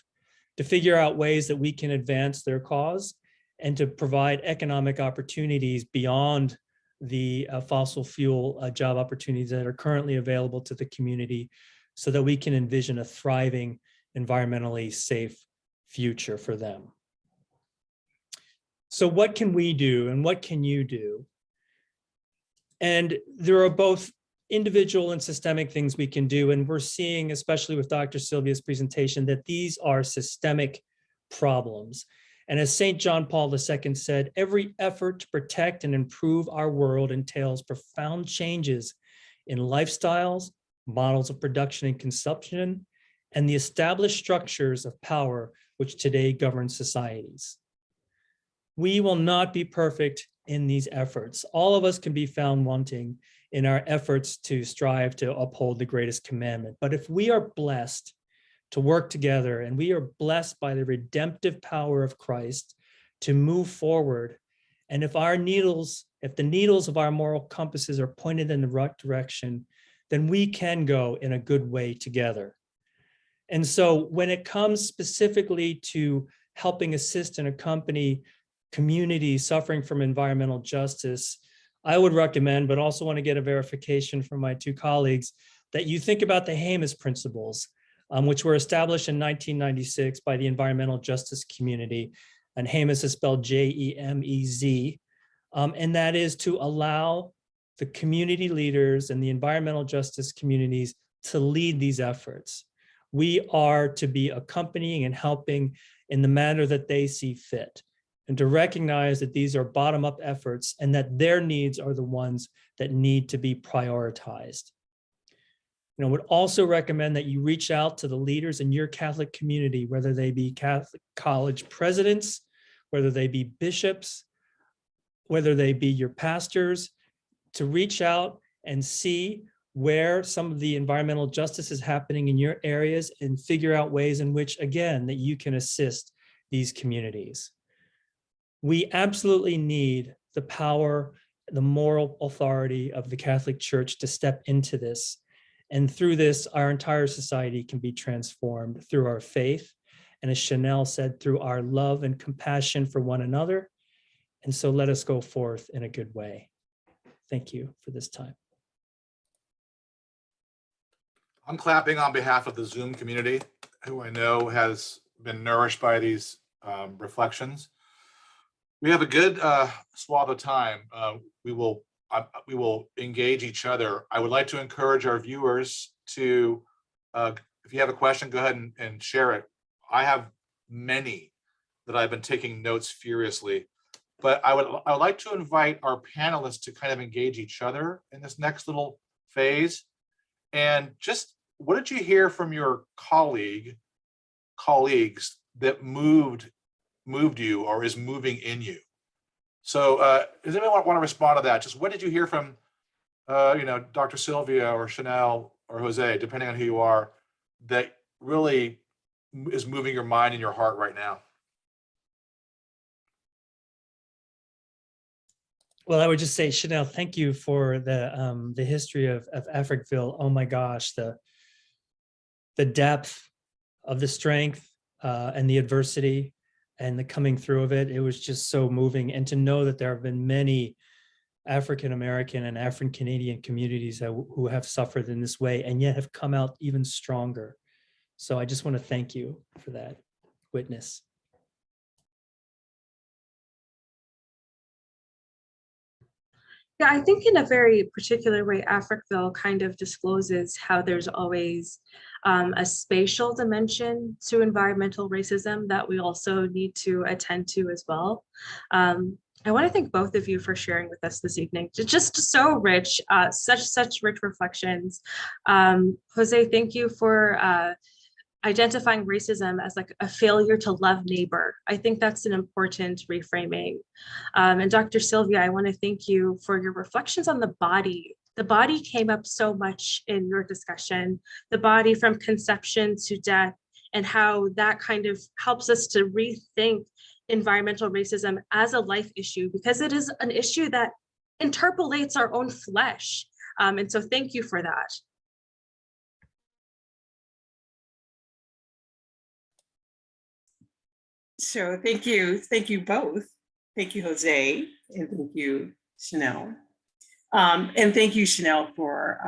to figure out ways that we can advance their cause and to provide economic opportunities beyond the fossil fuel job opportunities that are currently available to the community so that we can envision a thriving, environmentally safe future for them. So what can we do and what can you do? And there are both individual and systemic things we can do. And we're seeing, especially with Dr. Sylvia's presentation, that these are systemic problems. And as St. John Paul II said, every effort to protect and improve our world entails profound changes in lifestyles, models of production and consumption, and the established structures of power which today govern societies. We will not be perfect in these efforts. All of us can be found wanting in our efforts to strive to uphold the greatest commandment. But if we are blessed to work together and we are blessed by the redemptive power of Christ to move forward, and if the needles of our moral compasses are pointed in the right direction, then we can go in a good way together. And so when it comes specifically to helping assist and accompany communities suffering from environmental justice, I would recommend, but also want to get a verification from my two colleagues, that you think about the Hamas principles, which were established in 1996 by the environmental justice community. And Hamas is spelled J-E-M-E-Z. And that is to allow the community leaders and the environmental justice communities to lead these efforts. We are to be accompanying and helping in the manner that they see fit. and to recognize that these are bottom-up efforts and that their needs are the ones that need to be prioritized. I would also recommend that you reach out to the leaders in your Catholic community, whether they be Catholic college presidents, whether they be bishops, whether they be your pastors, to reach out and see where some of the environmental justice is happening in your areas and figure out ways in which, again, that you can assist these communities. We absolutely need the power, the moral authority of the Catholic Church to step into this. And through this, our entire society can be transformed through our faith. And as Chanel said, through our love and compassion for one another. And so let us go forth in a good way. Thank you for this time. I'm clapping on behalf of the Zoom community, who I know has been nourished by these reflections. We have a good swath of time. We will engage each other. I would like to encourage our viewers to, if you have a question, go ahead and share it. I have many that I've been taking notes furiously, but I would like to invite our panelists to kind of engage each other in this next little phase. And just, what did you hear from your colleagues that moved you or is moving in you? So does anyone want to respond to that? Just what did you hear from, Dr. Sylvia or Chanel or Jose, depending on who you are, that really is moving your mind and your heart right now? Well, I would just say, Chanel, thank you for the history of Africville. Oh my gosh, the depth of the strength and the adversity and the coming through of it. It was just so moving. And to know that there have been many African-American and Afro-Canadian communities who have suffered in this way and yet have come out even stronger. So I just want to thank you for that witness. Yeah, I think in a very particular way, Africville kind of discloses how there's always a spatial dimension to environmental racism that we also need to attend to as well. I want to thank both of you for sharing with us this evening. Just so rich, such rich reflections. Jose, thank you for identifying racism as like a failure to love neighbor. I think that's an important reframing. And Dr. Sylvia, I want to thank you for your reflections on the body. The body came up so much in your discussion, the body from conception to death, and how that kind of helps us to rethink environmental racism as a life issue, because it is an issue that interpolates our own flesh. And so thank you for that. So thank you both. Thank you, Jose, and thank you, Chanel. And thank you, Chanel, for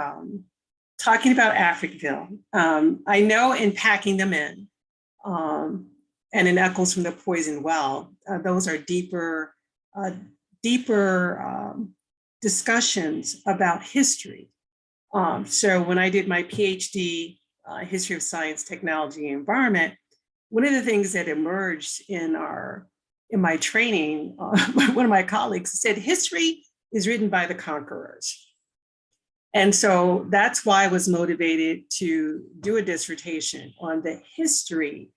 talking about Africville. I know in packing them in, and in Echoes from the Poison Well, those are deeper discussions about history. So when I did my PhD, History of Science, Technology, and Environment, one of the things that emerged in my training, one of my colleagues said, history is written by the conquerors. And so that's why I was motivated to do a dissertation on the history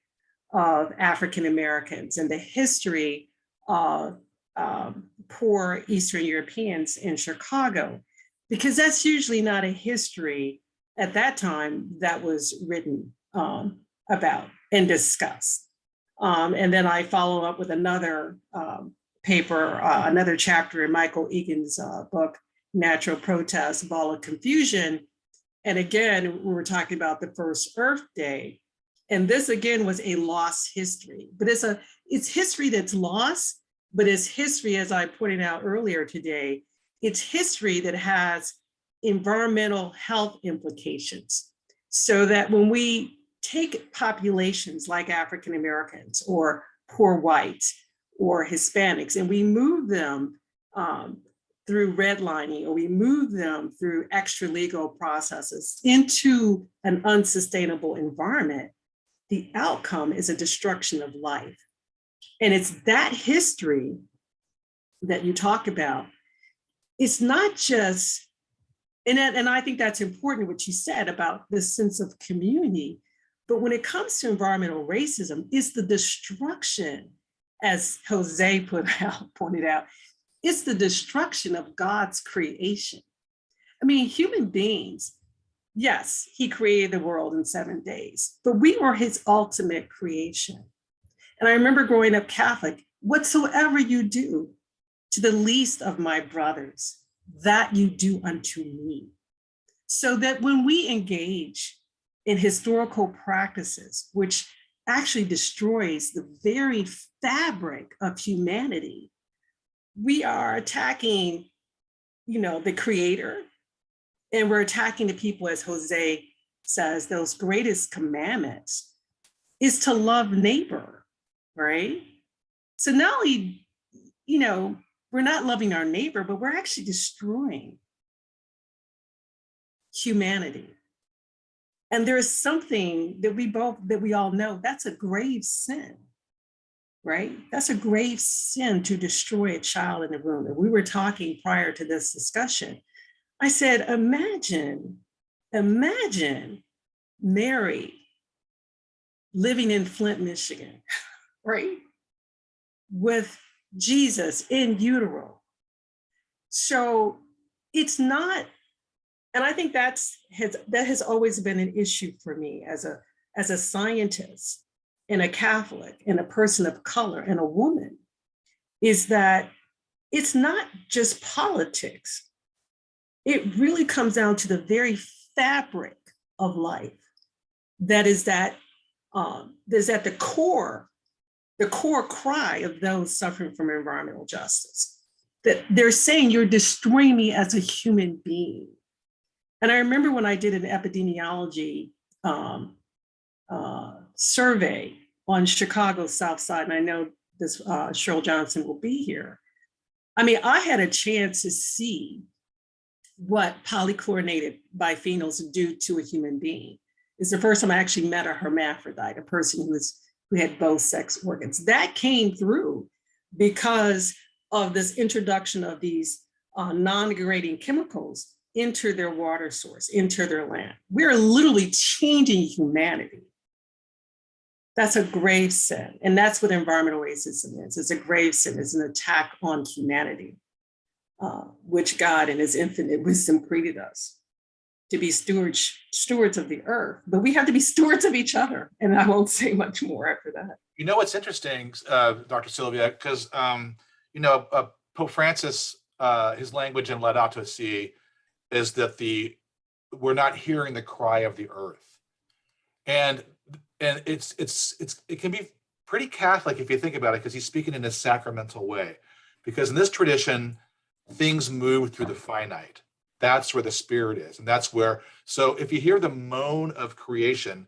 of African Americans and the history of poor Eastern Europeans in Chicago, because that's usually not a history at that time that was written about and discussed. And then I follow up with another paper, another chapter in Michael Egan's book, Natural Protest, Ball of Confusion. And again, we were talking about the first Earth Day. And this again was a lost history, but it's history that's lost, but it's history, as I pointed out earlier today, it's history that has environmental health implications. So that when we take populations like African Americans or poor whites or Hispanics, and we move them through redlining, or we move them through extra legal processes into an unsustainable environment, the outcome is a destruction of life. And it's that history that you talk about. It's not just, and I think that's important what you said about this sense of community. But when it comes to environmental racism, it's the destruction, as Jose pointed out, it's the destruction of God's creation. I mean, human beings, yes, he created the world in 7 days, but we were his ultimate creation. And I remember growing up Catholic, whatsoever you do to the least of my brothers, that you do unto me. So that when we engage in historical practices, which actually destroys the very fabric of humanity, we are attacking, the creator, and we're attacking the people, as Jose says, those greatest commandments is to love neighbor, right? So not only, we're not loving our neighbor, but we're actually destroying humanity. And there is something that we all know, that's a grave sin, right? That's a grave sin to destroy a child in the womb. And we were talking prior to this discussion. I said, imagine Mary living in Flint, Michigan, right? With Jesus in utero. So it's not, and I think that has always been an issue for me as a scientist and a Catholic and a person of color and a woman, is that it's not just politics. It really comes down to the very fabric of life that is at the core cry of those suffering from environmental justice. That they're saying you're destroying me as a human being. And I remember when I did an epidemiology survey on Chicago's South Side, and I know this Cheryl Johnson will be here. I mean, I had a chance to see what polychlorinated biphenyls do to a human being. It's the first time I actually met a hermaphrodite, a person who had both sex organs. That came through because of this introduction of these non-degrading chemicals into their water source, into their land. We're literally changing humanity. That's a grave sin. And that's what environmental racism is. It's a grave sin. It's an attack on humanity, which God in his infinite wisdom created us to be stewards of the earth. But we have to be stewards of each other. And I won't say much more after that. You know, what's interesting, Dr. Sylvia, because, Pope Francis, his language in Laudato Si is that we're not hearing the cry of the earth. And it can be pretty Catholic if you think about it, because he's speaking in a sacramental way. Because in this tradition, things move through the finite. That's where the spirit is. And that's where, so if you hear the moan of creation,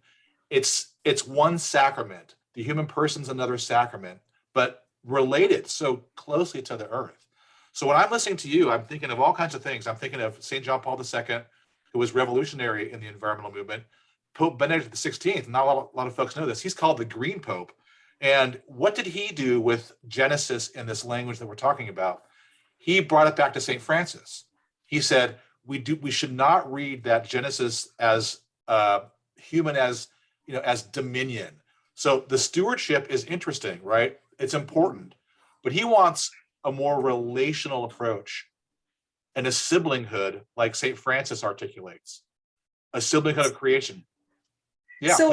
it's one sacrament. The human person's another sacrament, but related so closely to the earth. So when I'm listening to you, I'm thinking of all kinds of things. I'm thinking of St. John Paul II, who was revolutionary in the environmental movement. Pope Benedict XVI, not a lot of folks know this, he's called the Green Pope. And what did he do with Genesis in this language that we're talking about? He brought it back to St. Francis. He said, we should not read that Genesis as human as dominion. So the stewardship is interesting, right? It's important, but he wants a more relational approach and a siblinghood like St. Francis articulates, a siblinghood of creation. Yeah. So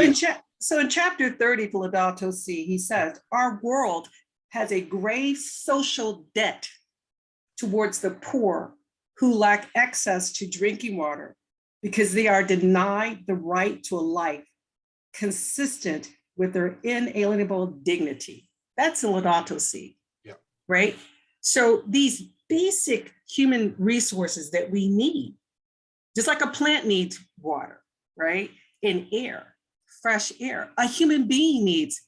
in chapter 30, Laudato Si, he says, our world has a grave social debt towards the poor who lack access to drinking water because they are denied the right to a life consistent with their inalienable dignity. That's in Laudato Si, right? So these basic human resources that we need, just like a plant needs water, right? And air, fresh air. A human being needs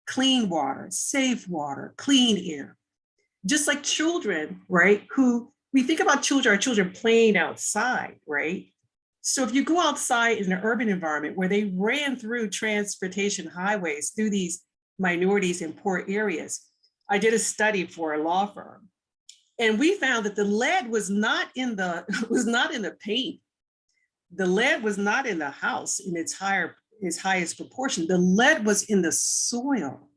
clean water, safe water, clean air. Just like children, right? Who we think about children, our children playing outside, right? So if you go outside in an urban environment where they ran through transportation highways, through these minorities in poor areas. I did a study for a law firm, and we found that the lead was not in the was not in the paint. The lead was not in the house in its highest proportion. The lead was in the soil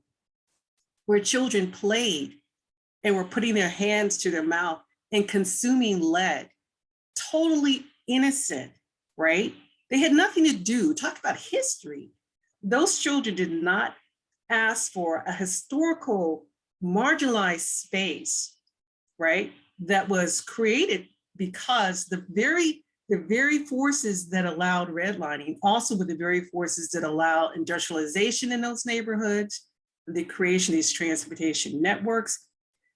where children played and were putting their hands to their mouth and consuming lead. Totally innocent, right? They had nothing to do. Talk about history. Those children did not ask for a historical marginalized space, right? That was created because the very forces that allowed redlining also were the very forces that allow industrialization in those neighborhoods, the creation of these transportation networks.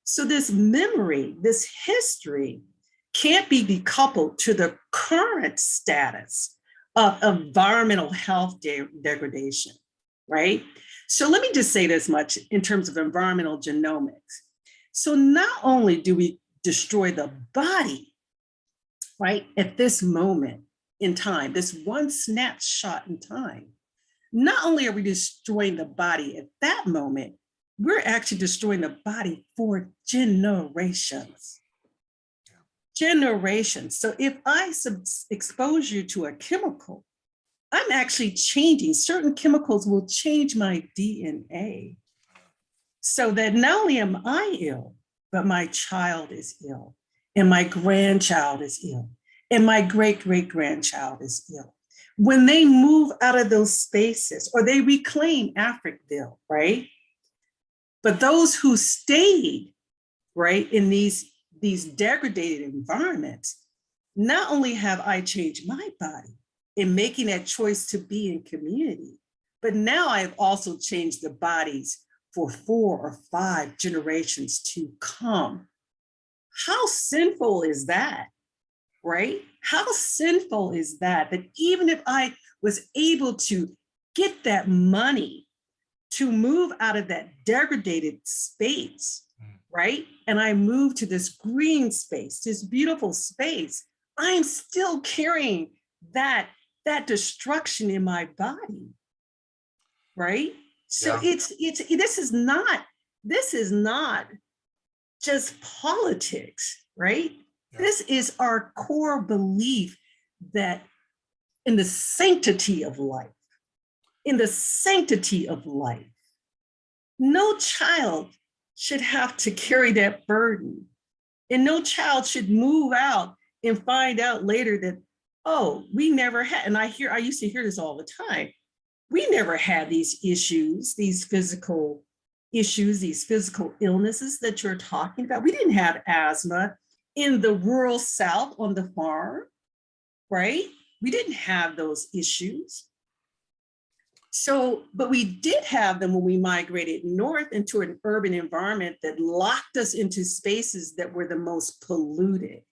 So this memory, this history can't be decoupled to the current status of environmental health degradation, right? So let me just say this much in terms of environmental genomics. So not only do we destroy the body, right, at this moment in time, this one snapshot in time, not only are we destroying the body at that moment, we're actually destroying the body for generations. Generations. So if I expose you to a chemical, I'm actually changing. Certain chemicals will change my DNA so that not only am I ill, but my child is ill, and my grandchild is ill, and my great-great-grandchild is ill. When they move out of those spaces, or they reclaim Africville, right? But those who stayed, right, in these degraded environments, not only have I changed my body in making that choice to be in community, but now I've also changed the bodies for 4 or 5 generations to come. How sinful is that, right? How sinful is that, that even if I was able to get that money to move out of that degraded space, right? And I move to this green space, this beautiful space, I'm still carrying that destruction in my body, right? So Yeah. this is not just politics, right? Yeah. This is our core belief that in the sanctity of life, no child should have to carry that burden. And no child should move out and find out later that, oh, we never had, and I used to hear this all the time. We never had these issues, these physical illnesses that you're talking about. We didn't have asthma in the rural South on the farm, right? We didn't have those issues. So, but we did have them when we migrated north into an urban environment that locked us into spaces that were the most polluted.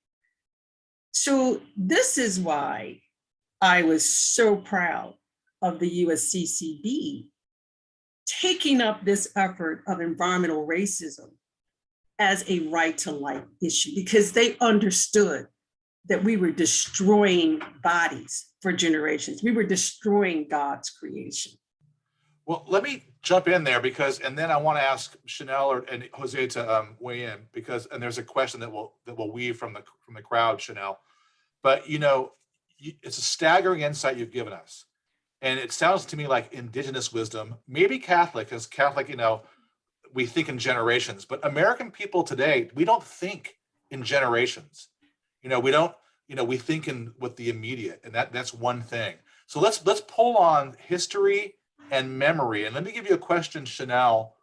So this is why I was so proud of the USCCB taking up this effort of environmental racism as a right to life issue, because they understood that we were destroying bodies for generations. We were destroying God's creation. Well, let me jump in there and then I want to ask Chanel and Jose to weigh in and there's a question that will weave from the crowd, Chanel. But it's a staggering insight you've given us, and it sounds to me like indigenous wisdom, maybe Catholic, because Catholic, we think in generations, but American people today, we don't think in generations. We don't, we think with the immediate, and that's one thing. So let's pull on history and memory. And let me give you a question, Chanel,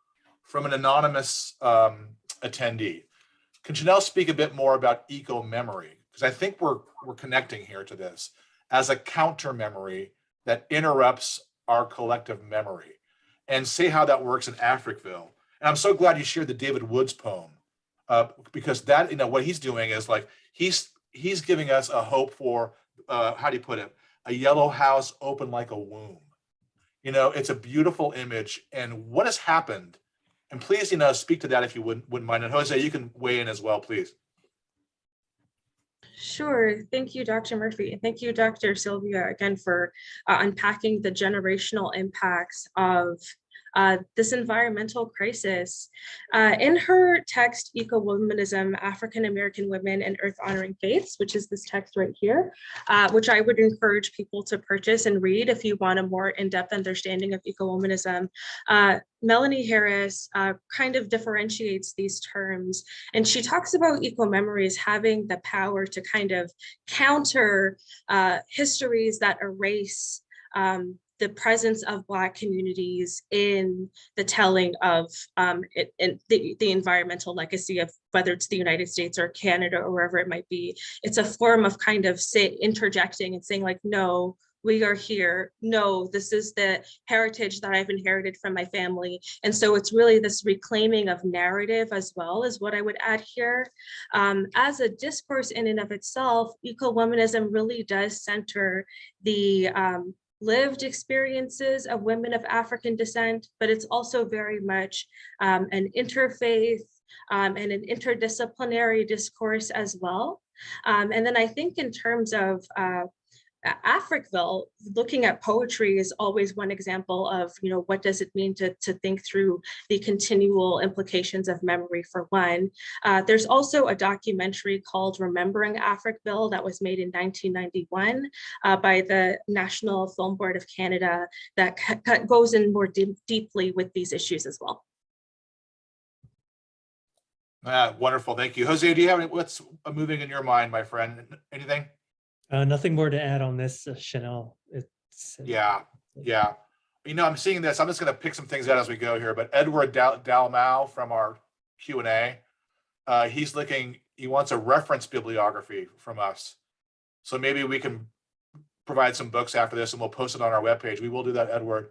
from an anonymous attendee. Can Chanel speak a bit more about eco-memory? Because I think we're connecting here to this as a counter memory that interrupts our collective memory, and say how that works in Africville. And I'm so glad you shared the David Woods poem, because that, what he's doing is like, he's giving us a hope for, how do you put it? A yellow house open like a womb. It's a beautiful image, and what has happened, and please, speak to that if you wouldn't mind. And Jose, you can weigh in as well, please. Sure. Thank you, Dr. Murphy. And thank you, Dr. Sylvia, again, for unpacking the generational impacts of this environmental crisis. In her text, Eco-Womanism, African American Women and Earth Honoring Faiths, which is this text right here, which I would encourage people to purchase and read if you want a more in-depth understanding of eco-womanism. Melanie Harris kind of differentiates these terms, and she talks about eco-memories having the power to kind of counter histories that erase the presence of Black communities in the telling of the environmental legacy of whether it's the United States or Canada or wherever it might be. It's a form of kind of interjecting and saying like, no, we are here. No, this is the heritage that I've inherited from my family. And so it's really this reclaiming of narrative as well is what I would add here. As a discourse in and of itself, eco-womanism really does center the lived experiences of women of African descent, but it's also very much an interfaith and an interdisciplinary discourse as well. And then I think in terms of Africville, looking at poetry is always one example of, you know, what does it mean to think through the continual implications of memory for one. There's also a documentary called Remembering Africville that was made in 1991 by the National Film Board of Canada that goes in more deeply with these issues as well. Wonderful, thank you. Jose, do you have what's moving in your mind, my friend? Anything? Nothing more to add on this, Chanel. Yeah. You know, I'm seeing this. I'm just going to pick some things out as we go here. But Edward Dalmau from our Q&A, he wants a reference bibliography from us. So maybe we can provide some books after this and we'll post it on our webpage. We will do that, Edward.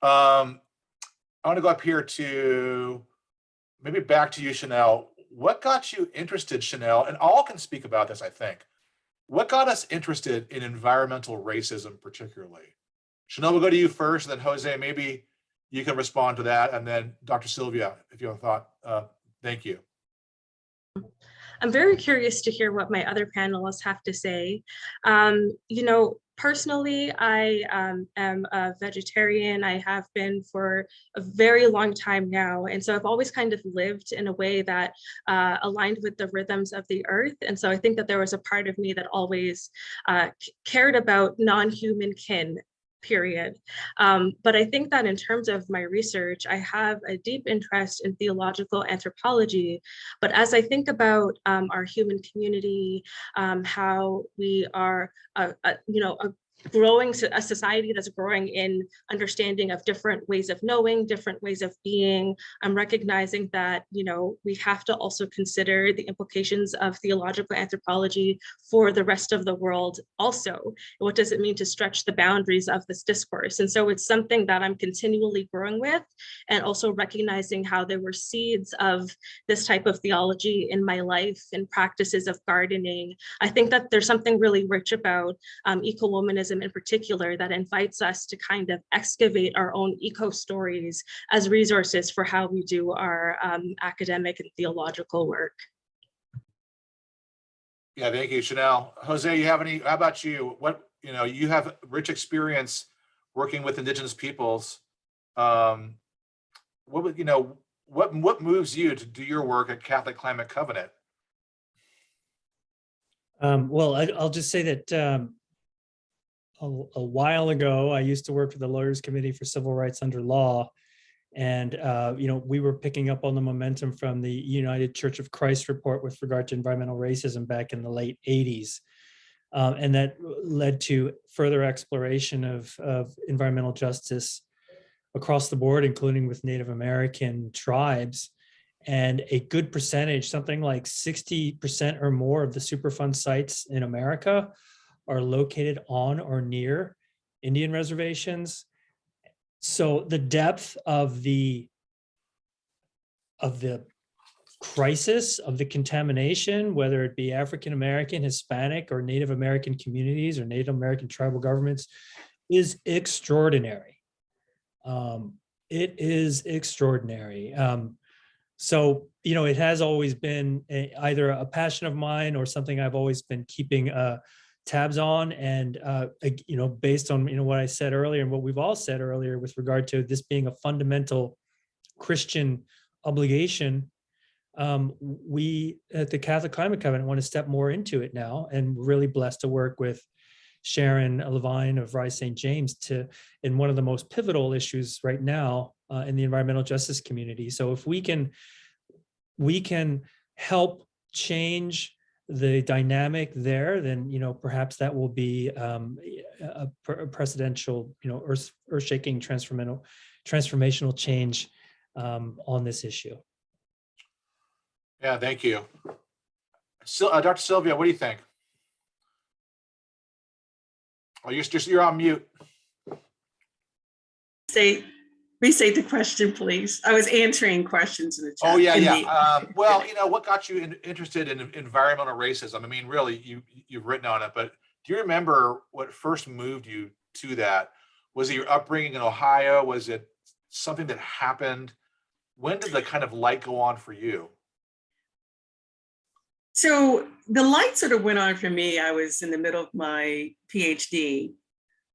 I want to go up here to maybe back to you, Chanel. What got you interested, Chanel? And all can speak about this, I think. What got us interested in environmental racism particularly? Chanel, we'll go to you first, and then Jose, maybe you can respond to that, and then Dr. Sylvia, if you have a thought. Thank you. I'm very curious to hear what my other panelists have to say. You know, personally, I am a vegetarian. I have been for a very long time now. And so I've always kind of lived in a way that aligned with the rhythms of the earth. And so I think that there was a part of me that always cared about non-human kin, period. But I think that in terms of my research, I have a deep interest in theological anthropology. But as I think about our human community, how we are, a society that's growing in understanding of different ways of knowing, different ways of being, I'm recognizing that, you know, we have to also consider the implications of theological anthropology for the rest of the world also. What does it mean to stretch the boundaries of this discourse? And so it's something that I'm continually growing with, and also recognizing how there were seeds of this type of theology in my life and practices of gardening. I think that there's something really rich about eco-womanism in particular that invites us to kind of excavate our own eco stories as resources for how we do our academic and theological work. Yeah, thank you, Chanel. Jose, you have any? How about you? You have rich experience working with Indigenous peoples. What moves you to do your work at Catholic Climate Covenant? Well, I'll just say that a while ago, I used to work for the Lawyers Committee for Civil Rights Under Law. And, we were picking up on the momentum from the United Church of Christ report with regard to environmental racism back in the late 80s. And that led to further exploration of environmental justice across the board, including with Native American tribes. And a good percentage, something like 60% or more of the Superfund sites in America are located on or near Indian reservations. So the depth of the crisis, of the contamination, whether it be African American, Hispanic, or Native American communities or Native American tribal governments, is extraordinary. It is extraordinary. So, it has always been either a passion of mine or something I've always been keeping a tabs on. And, based on, what I said earlier and what we've all said earlier with regard to this being a fundamental Christian obligation, we at the Catholic Climate Covenant want to step more into it now, and we're really blessed to work with Sharon Levine of Rise St. James in one of the most pivotal issues right now in the environmental justice community. So if we can help change the dynamic there, then perhaps that will be a precedential, earth-shaking transformational change on this issue. Yeah, thank you. Dr. Sylvia, what do you think? Oh, you're on mute. Restate the question, please. I was answering questions in the chat. Oh, yeah. Well, what got you interested in environmental racism? I mean, really, you've written on it, but do you remember what first moved you to that? Was it your upbringing in Ohio? Was it something that happened? When did the kind of light go on for you? So the light sort of went on for me. I was in the middle of my PhD,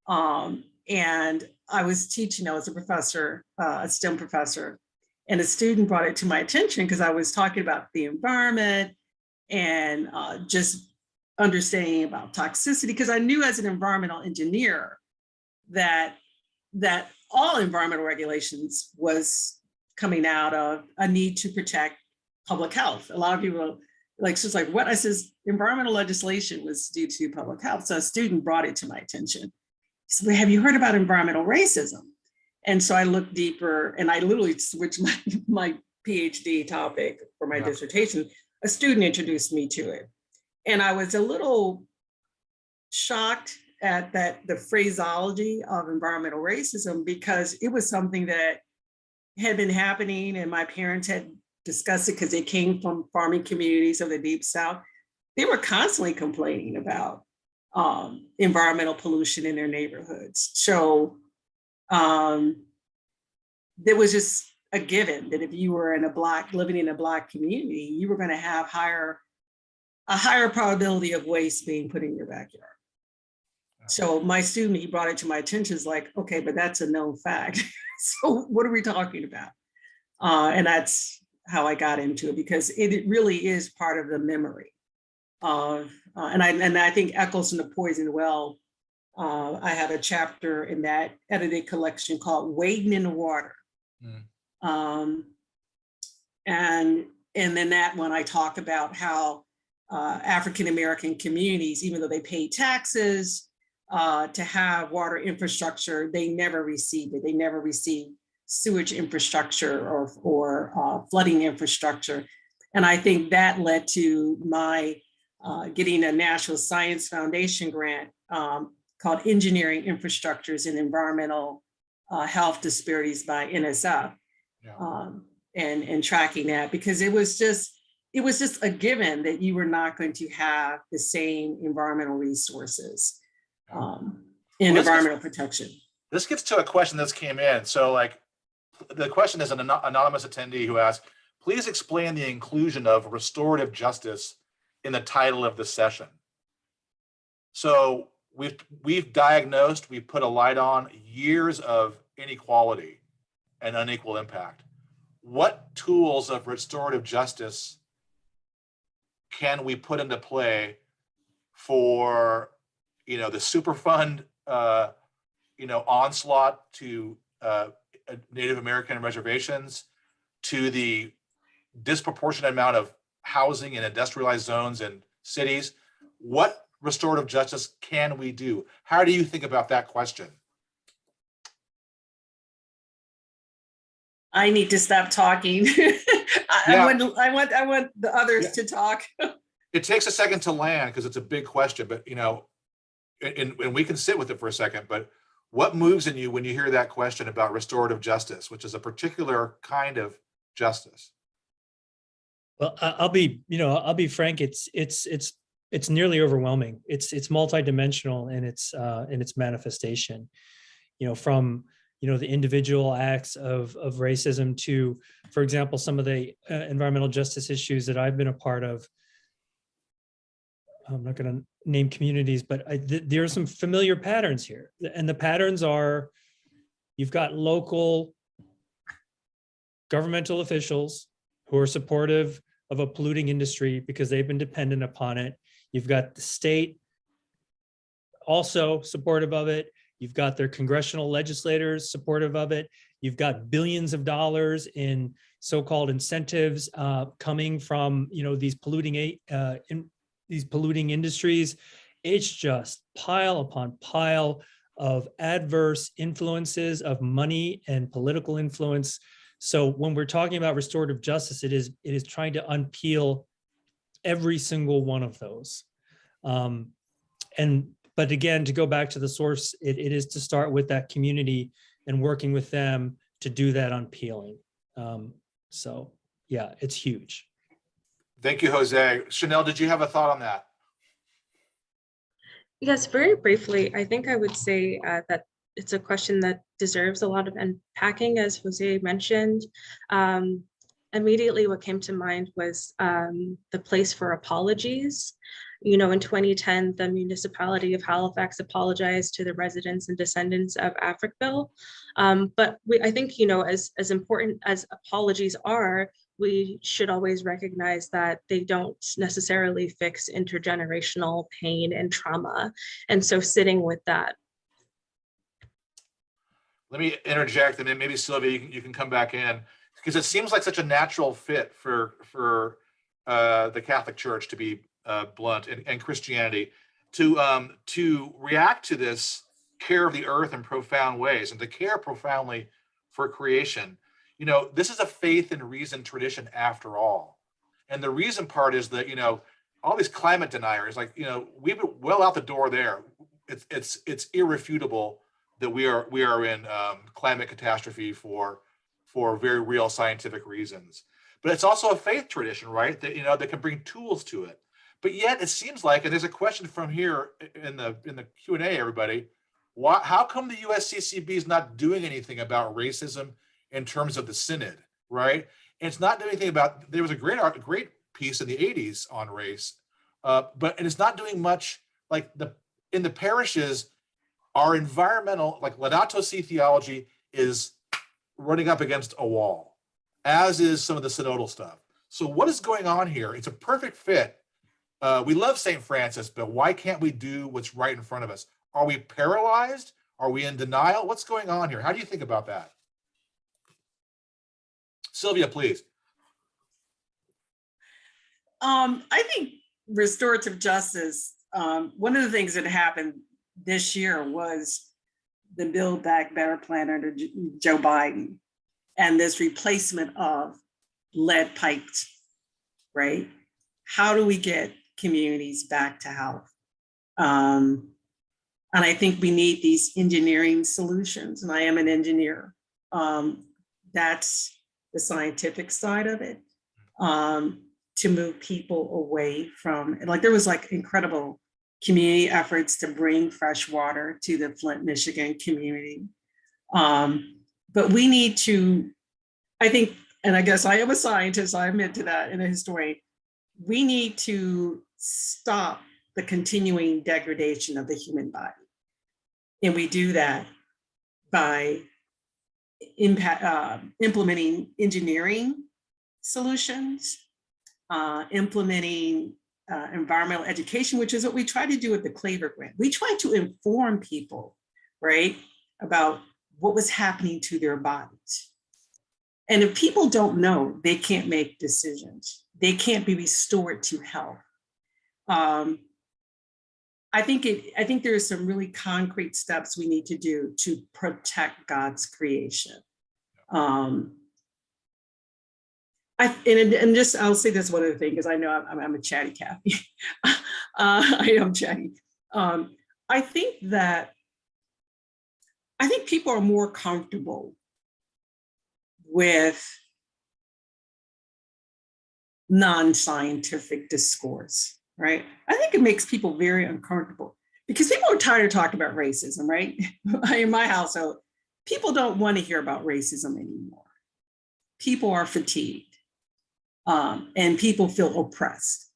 and I was teaching. I was a professor, a STEM professor, and a student brought it to my attention because I was talking about the environment and just understanding about toxicity, because I knew as an environmental engineer that all environmental regulations was coming out of a need to protect public health. A lot of people she's like, what? I says, environmental legislation was due to public health. So a student brought it to my attention. He said, well, have you heard about environmental racism? And so I looked deeper, and I literally switched my PhD topic for my dissertation. A student introduced me to it. And I was a little shocked at the phraseology of environmental racism, because it was something that had been happening, and my parents had discussed it because they came from farming communities of the Deep South. They were constantly complaining about environmental pollution in their neighborhoods. So there was just a given that if you were living in a Black community, you were going to have a higher probability of waste being put in your backyard. So my student, he brought it to my attention, is like, okay, but that's a known fact. So what are we talking about? And that's how I got into it, because it really is part of the memory of, and I think echoes in the Poison Well. I have a chapter in that edited collection called Wading in the Water. And then that one I talk about how African-American communities, even though they pay taxes to have water infrastructure, they never received it. They never received sewage infrastructure or flooding infrastructure. And I think that led to my getting a National Science Foundation grant called Engineering Infrastructures and Environmental Health Disparities by NSF, and tracking that, because it was just a given that you were not going to have the same environmental resources in environmental protection. This gets to a question that's came in. So the question is an anonymous attendee who asked, please explain the inclusion of restorative justice in the title of the session. So we've diagnosed, we've put a light on years of inequality and unequal impact. What tools of restorative justice can we put into play for, the Superfund, onslaught to Native American reservations, to the disproportionate amount of housing in industrialized zones and cities? What restorative justice can we do? How do you think about that question? I need to stop talking. I want the others to talk. It takes a second to land because it's a big question, but and we can sit with it for a second, but what moves in you when you hear that question about restorative justice, which is a particular kind of justice? Well, I'll be frank. It's nearly overwhelming. It's multidimensional in its manifestation. From the individual acts of racism to, for example, some of the environmental justice issues that I've been a part of. I'm not going to name communities, but there are some familiar patterns here. And the patterns are, you've got local governmental officials who are supportive of a polluting industry because they've been dependent upon it. You've got the state also supportive of it. You've got their congressional legislators supportive of it. You've got billions of dollars in so-called incentives coming from, you know, these polluting industries. It's just pile upon pile of adverse influences of money and political influence. So when we're talking about restorative justice, it is trying to unpeel every single one of those. But again, to go back to the source, it is to start with that community and working with them to do that unpeeling. So yeah, it's huge. Thank you, Jose. Chanel, did you have a thought on that? Yes, very briefly, I think I would say that it's a question that deserves a lot of unpacking, as Jose mentioned. Immediately what came to mind was the place for apologies. You know, in 2010, the municipality of Halifax apologized to the residents and descendants of Africville. But I think, you know, as important as apologies are, we should always recognize that they don't necessarily fix intergenerational pain and trauma. And so sitting with that. Let me interject, and then maybe Sylvia, you can come back in, because it seems like such a natural fit for the Catholic Church, to be blunt, and Christianity to react to this care of the earth in profound ways and to care profoundly for creation. You know, this is a faith and reason tradition after all. And the reason part is that, you know, all these climate deniers, like, you know, we've been well out the door there. It's irrefutable that we are in climate catastrophe for very real scientific reasons. But it's also a faith tradition, right? That, you know, that can bring tools to it. But yet it seems like, and there's a question from here in the Q&A, everybody, how come the USCCB is not doing anything about racism in terms of the synod, right? And it's not doing anything about, there was a great piece in the 80s on race, and it's not doing much, like in the parishes, our environmental, like Laudato Si theology is running up against a wall, as is some of the synodal stuff. So what is going on here? It's a perfect fit. We love St. Francis, but why can't we do what's right in front of us? Are we paralyzed? Are we in denial? What's going on here? How do you think about that? Sylvia, please. I think restorative justice, one of the things that happened this year was the Build Back Better plan under Joe Biden, and this replacement of lead piped, right? How do we get communities back to health? And I think we need these engineering solutions, and I am an engineer. That's the scientific side of it, to move people away from, like, there was like incredible community efforts to bring fresh water to the Flint, Michigan community. But we need to, I think, and I guess I am a scientist, I admit to that, and a historian, we need to stop the continuing degradation of the human body. And we do that by implementing engineering solutions, implementing environmental education, which is what we try to do with the Claver Grant. We try to inform people, right, about what was happening to their bodies. And if people don't know, they can't make decisions. They can't be restored to health. I think there are some really concrete steps we need to do to protect God's creation. I'll say this one other thing, because I know I'm a chatty Kathy. I am chatty. I think people are more comfortable with non-scientific discourse, right? I think it makes people very uncomfortable because people are tired of talking about racism, right? In my household, people don't want to hear about racism anymore. People are fatigued, and people feel oppressed.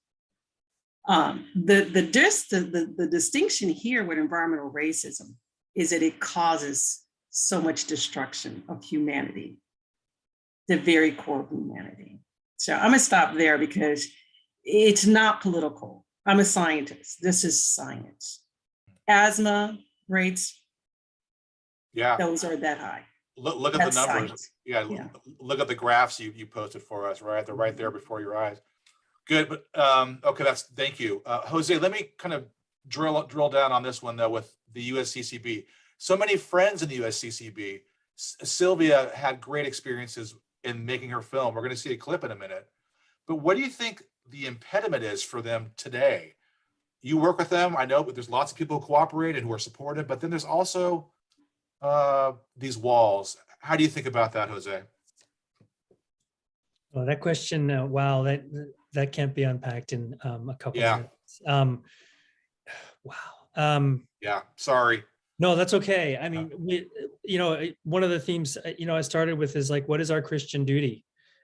The distinction here with environmental racism is that it causes so much destruction of humanity, the very core of humanity. So I'm gonna stop there because it's not political. I'm a scientist. This is science. Asthma rates, Yeah, those are that high. look at the That's numbers. science. Yeah, Yeah. look at the graphs you posted for us, right? They're right there before your eyes. Good, but okay, thank you. Jose, let me kind of drill down on this one though with the USCCB. So many friends in the USCCB. Sylvia had great experiences in making her film. We're going to see a clip in a minute. But what do you think the impediment is for them today? You work with them, I know, but there's lots of people who cooperate and who are supportive, but then there's also these walls. How do you think about that, Jose? Well, that question, wow, that can't be unpacked in a couple Yeah. minutes. Wow. Yeah, sorry. No, that's okay. I mean, one of the themes, I started with is like, what is our Christian duty?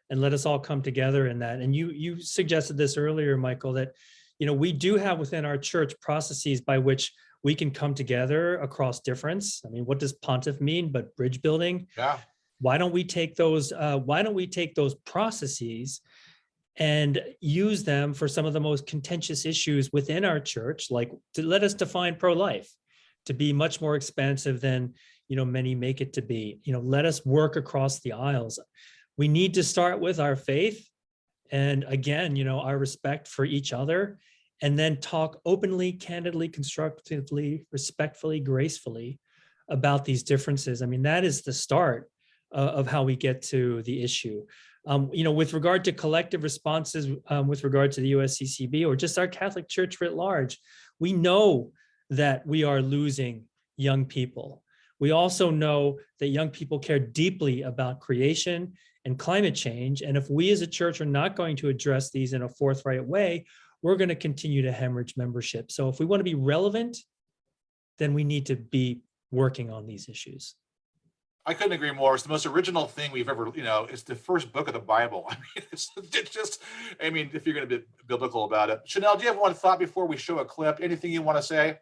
And let us all come together in that. And you suggested this earlier, Michael, that, we do have within our church processes by which we can come together across difference. I mean, what does pontiff mean? But bridge building. Yeah. Why don't we take those processes and use them for some of the most contentious issues within our church, like to let us define pro-life to be much more expansive than many make it to be. Let us work across the aisles. We need to start with our faith and again, our respect for each other, and then talk openly, candidly, constructively, respectfully, gracefully about these differences. I mean, that is the start of how we get to the issue. With regard to collective responses, with regard to the USCCB or just our Catholic Church writ large, we know that we are losing young people. We also know that young people care deeply about creation and climate change. And if we as a church are not going to address these in a forthright way, we're going to continue to hemorrhage membership. So if we want to be relevant, then we need to be working on these issues. I couldn't agree more. It's the most original thing we've ever, it's the first book of the Bible. I mean, it's just, if you're going to be biblical about it. Chanel, do you have one thought before we show a clip? Anything you want to say?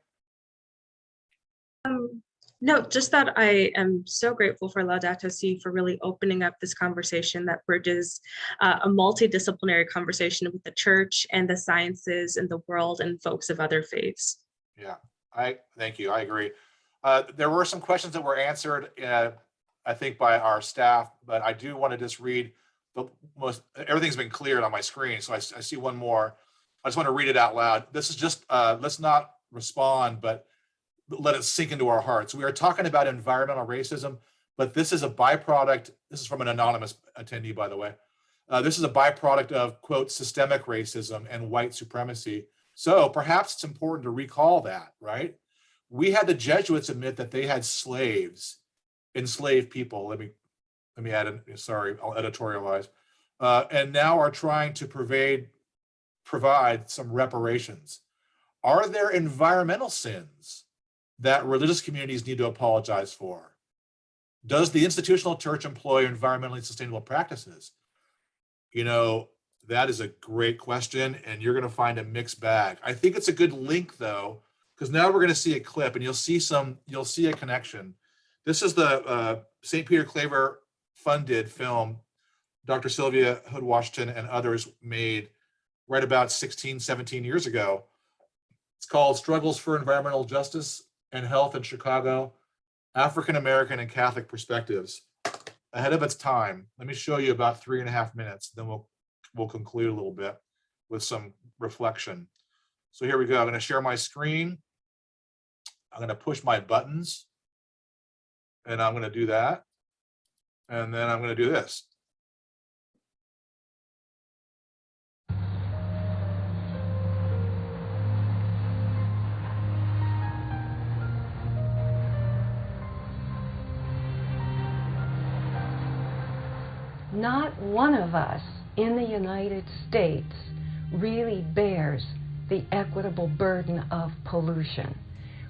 No, just that I am so grateful for Laudato Si for really opening up this conversation that bridges a multidisciplinary conversation with the church and the sciences and the world and folks of other faiths. Yeah, thank you. I agree. There were some questions that were answered, I think, by our staff, but I do want to just read everything's been cleared on my screen. So I see one more. I just want to read it out loud. This is just, let's not respond, but let it sink into our hearts. We are talking about environmental racism, but this is a byproduct. This is from an anonymous attendee, by the way. This is a byproduct of, quote, systemic racism and white supremacy. So perhaps it's important to recall that, right? We had the Jesuits admit that they had enslaved people. Let me add in, sorry, I'll editorialize. And now are trying to provide some reparations. Are there environmental sins that religious communities need to apologize for? Does the institutional church employ environmentally sustainable practices? That is a great question, and you're going to find a mixed bag. I think it's a good link, though, because now we're going to see a clip, and you'll see a connection. This is the St. Peter Claver funded film Dr. Sylvia Hood Washington and others made right about 16, 17 years ago. It's called Struggles for Environmental Justice and Health in Chicago, African American and Catholic Perspectives. Ahead of its time. Let me show you about 3.5 minutes, then we'll conclude a little bit with some reflection. So here we go. I'm going to share my screen. I'm going to push my buttons, and I'm going to do that. And then I'm going to do this. Not one of us in the United States really bears the equitable burden of pollution.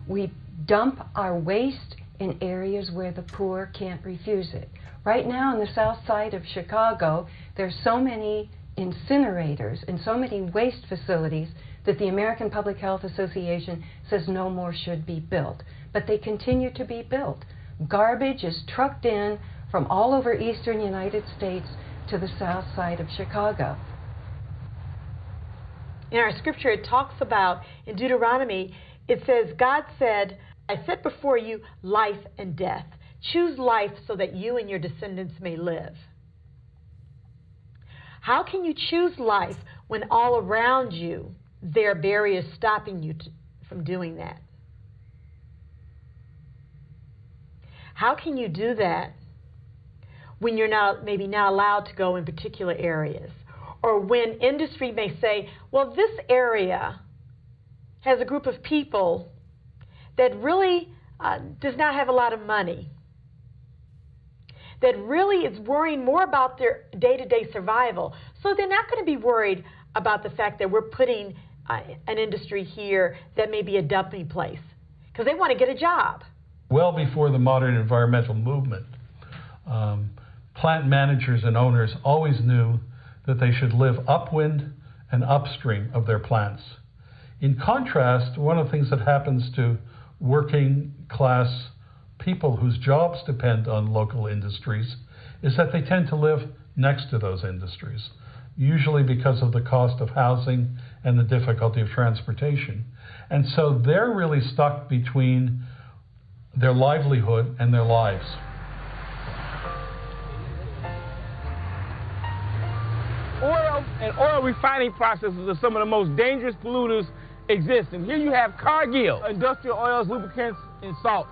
We dump our waste in areas where the poor can't refuse it. Right now on the south side of Chicago, there's so many incinerators and so many waste facilities that the American Public Health Association says no more should be built, but they continue to be built. Garbage is trucked in from all over eastern United States to the south side of Chicago. In our scripture, it talks about, in Deuteronomy, it says, God said, I set before you life and death. Choose life so that you and your descendants may live. How can you choose life when all around you there are barriers stopping you from doing that? How can you do that when you're not maybe not allowed to go in particular areas? Or when industry may say, well, this area has a group of people that really does not have a lot of money, that really is worrying more about their day-to-day survival. So they're not going to be worried about the fact that we're putting an industry here that may be a dumping place, because they want to get a job. Well before the modern environmental movement, plant managers and owners always knew that they should live upwind and upstream of their plants. In contrast, one of the things that happens to working class people whose jobs depend on local industries is that they tend to live next to those industries, usually because of the cost of housing and the difficulty of transportation. And so they're really stuck between their livelihood and their lives. Oil and oil refining processes are some of the most dangerous polluters exist. And here you have Cargill, industrial oils, lubricants, and salts.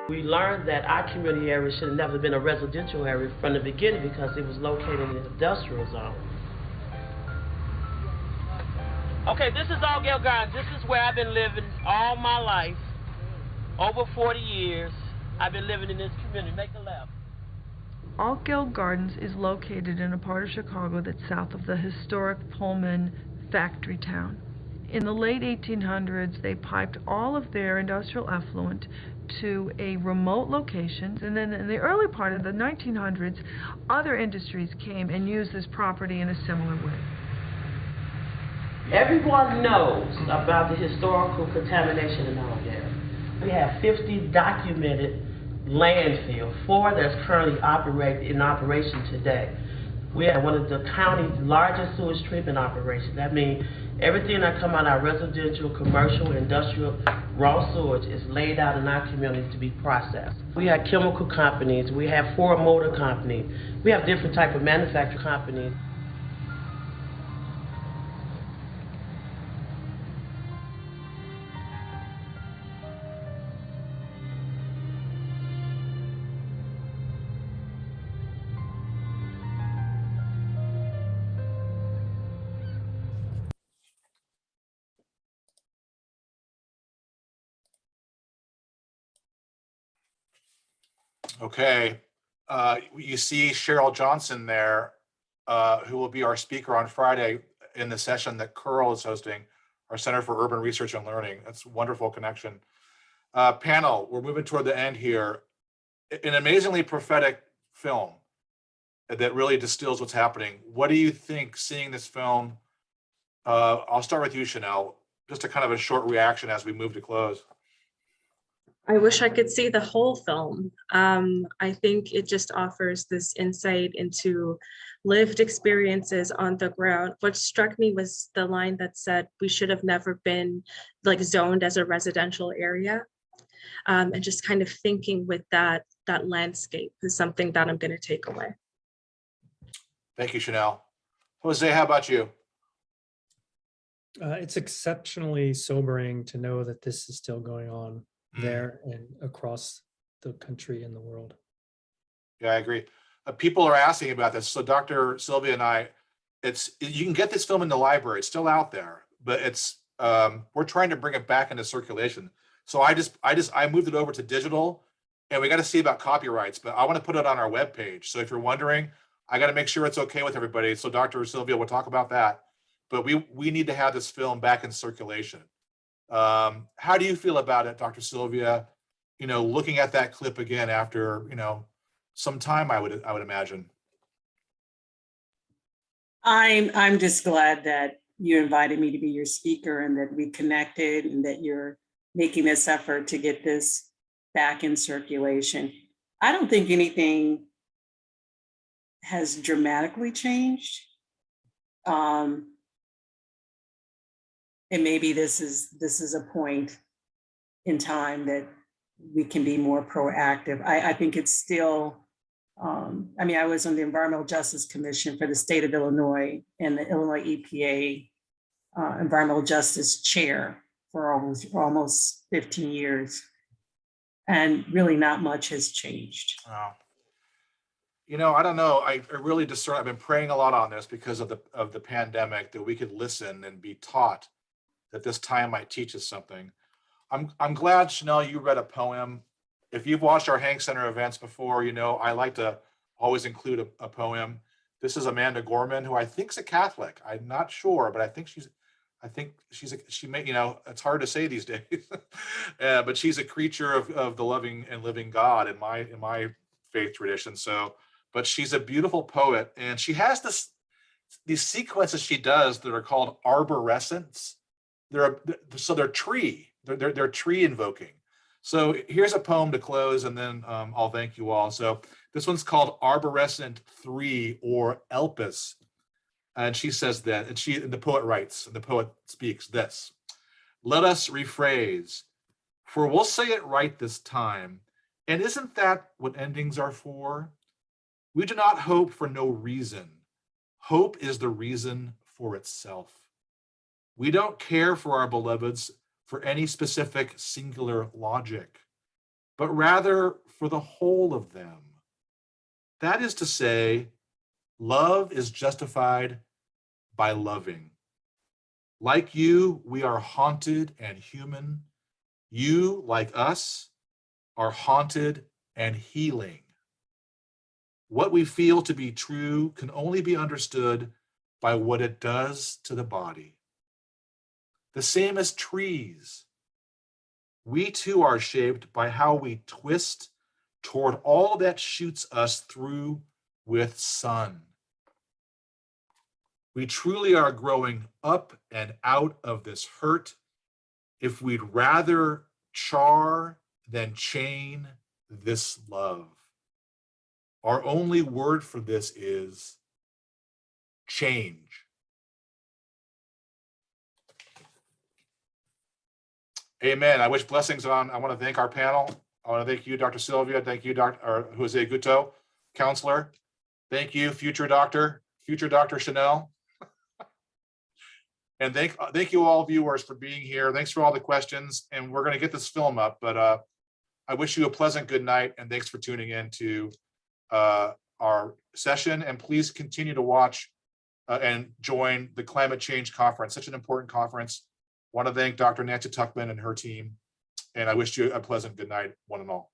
We learned that our community area should have never been a residential area from the beginning because it was located in an industrial zone. Okay, this is Allgale Gardens. This is where I've been living all my life. Over 40 years, I've been living in this community. Make a left. Allgale Gardens is located in a part of Chicago that's south of the historic Pullman factory town. In the late 1800s, they piped all of their industrial effluent to a remote location, and then in the early part of the 1900s, other industries came and used this property in a similar way. Everyone knows about the historical contamination in Allgale. We have 50 documented landfills, 4 that's currently in operation today. We have one of the county's largest sewage treatment operations. That means everything that comes out of our residential, commercial, industrial, raw sewage is laid out in our communities to be processed. We have chemical companies, we have Ford Motor Company, we have different type of manufacturing companies. Okay, you see Cheryl Johnson there, who will be our speaker on Friday in the session that Curl is hosting, our Center for Urban Research and Learning. That's a wonderful connection. Panel, we're moving toward the end here. An amazingly prophetic film that really distills what's happening. What do you think seeing this film? I'll start with you, Chanel, just a kind of a short reaction as we move to close. I wish I could see the whole film. I think it just offers this insight into lived experiences on the ground. What struck me was the line that said, we should have never been like zoned as a residential area. And just kind of thinking with that landscape is something that I'm going to take away. Thank you, Chanel. Jose, how about you? It's exceptionally sobering to know that this is still going on there and across the country and the world. Yeah, I agree. People are asking about this. So Dr. Sylvia and I, you can get this film in the library. It's still out there, but we're trying to bring it back into circulation. So I moved it over to digital, and we got to see about copyrights, but I want to put it on our webpage. So if you're wondering, I got to make sure it's okay with everybody. So Dr. Sylvia will talk about that, but we need to have this film back in circulation. How do you feel about it, Dr. Sylvia? looking at that clip again after, some time, I would imagine. I'm just glad that you invited me to be your speaker and that we connected and that you're making this effort to get this back in circulation. I don't think anything has dramatically changed. And maybe this is a point in time that we can be more proactive. I think it's still, I was on the Environmental Justice Commission for the state of Illinois and the Illinois EPA Environmental Justice Chair for almost 15 years. And really not much has changed. Wow. I don't know. I really discern. I've been praying a lot on this because of the pandemic, that we could listen and be taught, that this time might teach us something. I'm glad, Chanel, you read a poem. If you've watched our Hank Center events before, I like to always include a poem. This is Amanda Gorman, who I think is a Catholic. I'm not sure, but I think she may, it's hard to say these days, but she's a creature of the loving and living God in my faith tradition. So, but she's a beautiful poet, and she has these sequences she does that are called arborescence. They're tree invoking. So here's a poem to close, and then I'll thank you all. So this one's called Arborescent 3, or Elpis. And she says that, and the poet writes, and the poet speaks this: let us rephrase, for we'll say it right this time. And isn't that what endings are for? We do not hope for no reason. Hope is the reason for itself. We don't care for our beloveds for any specific singular logic, but rather for the whole of them. That is to say, love is justified by loving. Like you, we are haunted and human. You, like us, are haunted and healing. What we feel to be true can only be understood by what it does to the body. The same as trees. We too are shaped by how we twist toward all that shoots us through with sun. We truly are growing up and out of this hurt if we'd rather char than chain this love. Our only word for this is change. Amen. I wish blessings on. I want to thank our panel. I want to thank you, Dr. Sylvia. Thank you, Dr. Jose Guto, counselor. Thank you, future Dr. Chanel. And thank you all viewers for being here. Thanks for all the questions. And we're going to get this film up, but I wish you a pleasant good night, and thanks for tuning in to our session. And please continue to watch and join the Climate Change Conference, such an important conference. Want to thank Dr. Nancy Tuckman and her team, and I wish you a pleasant good night, one and all.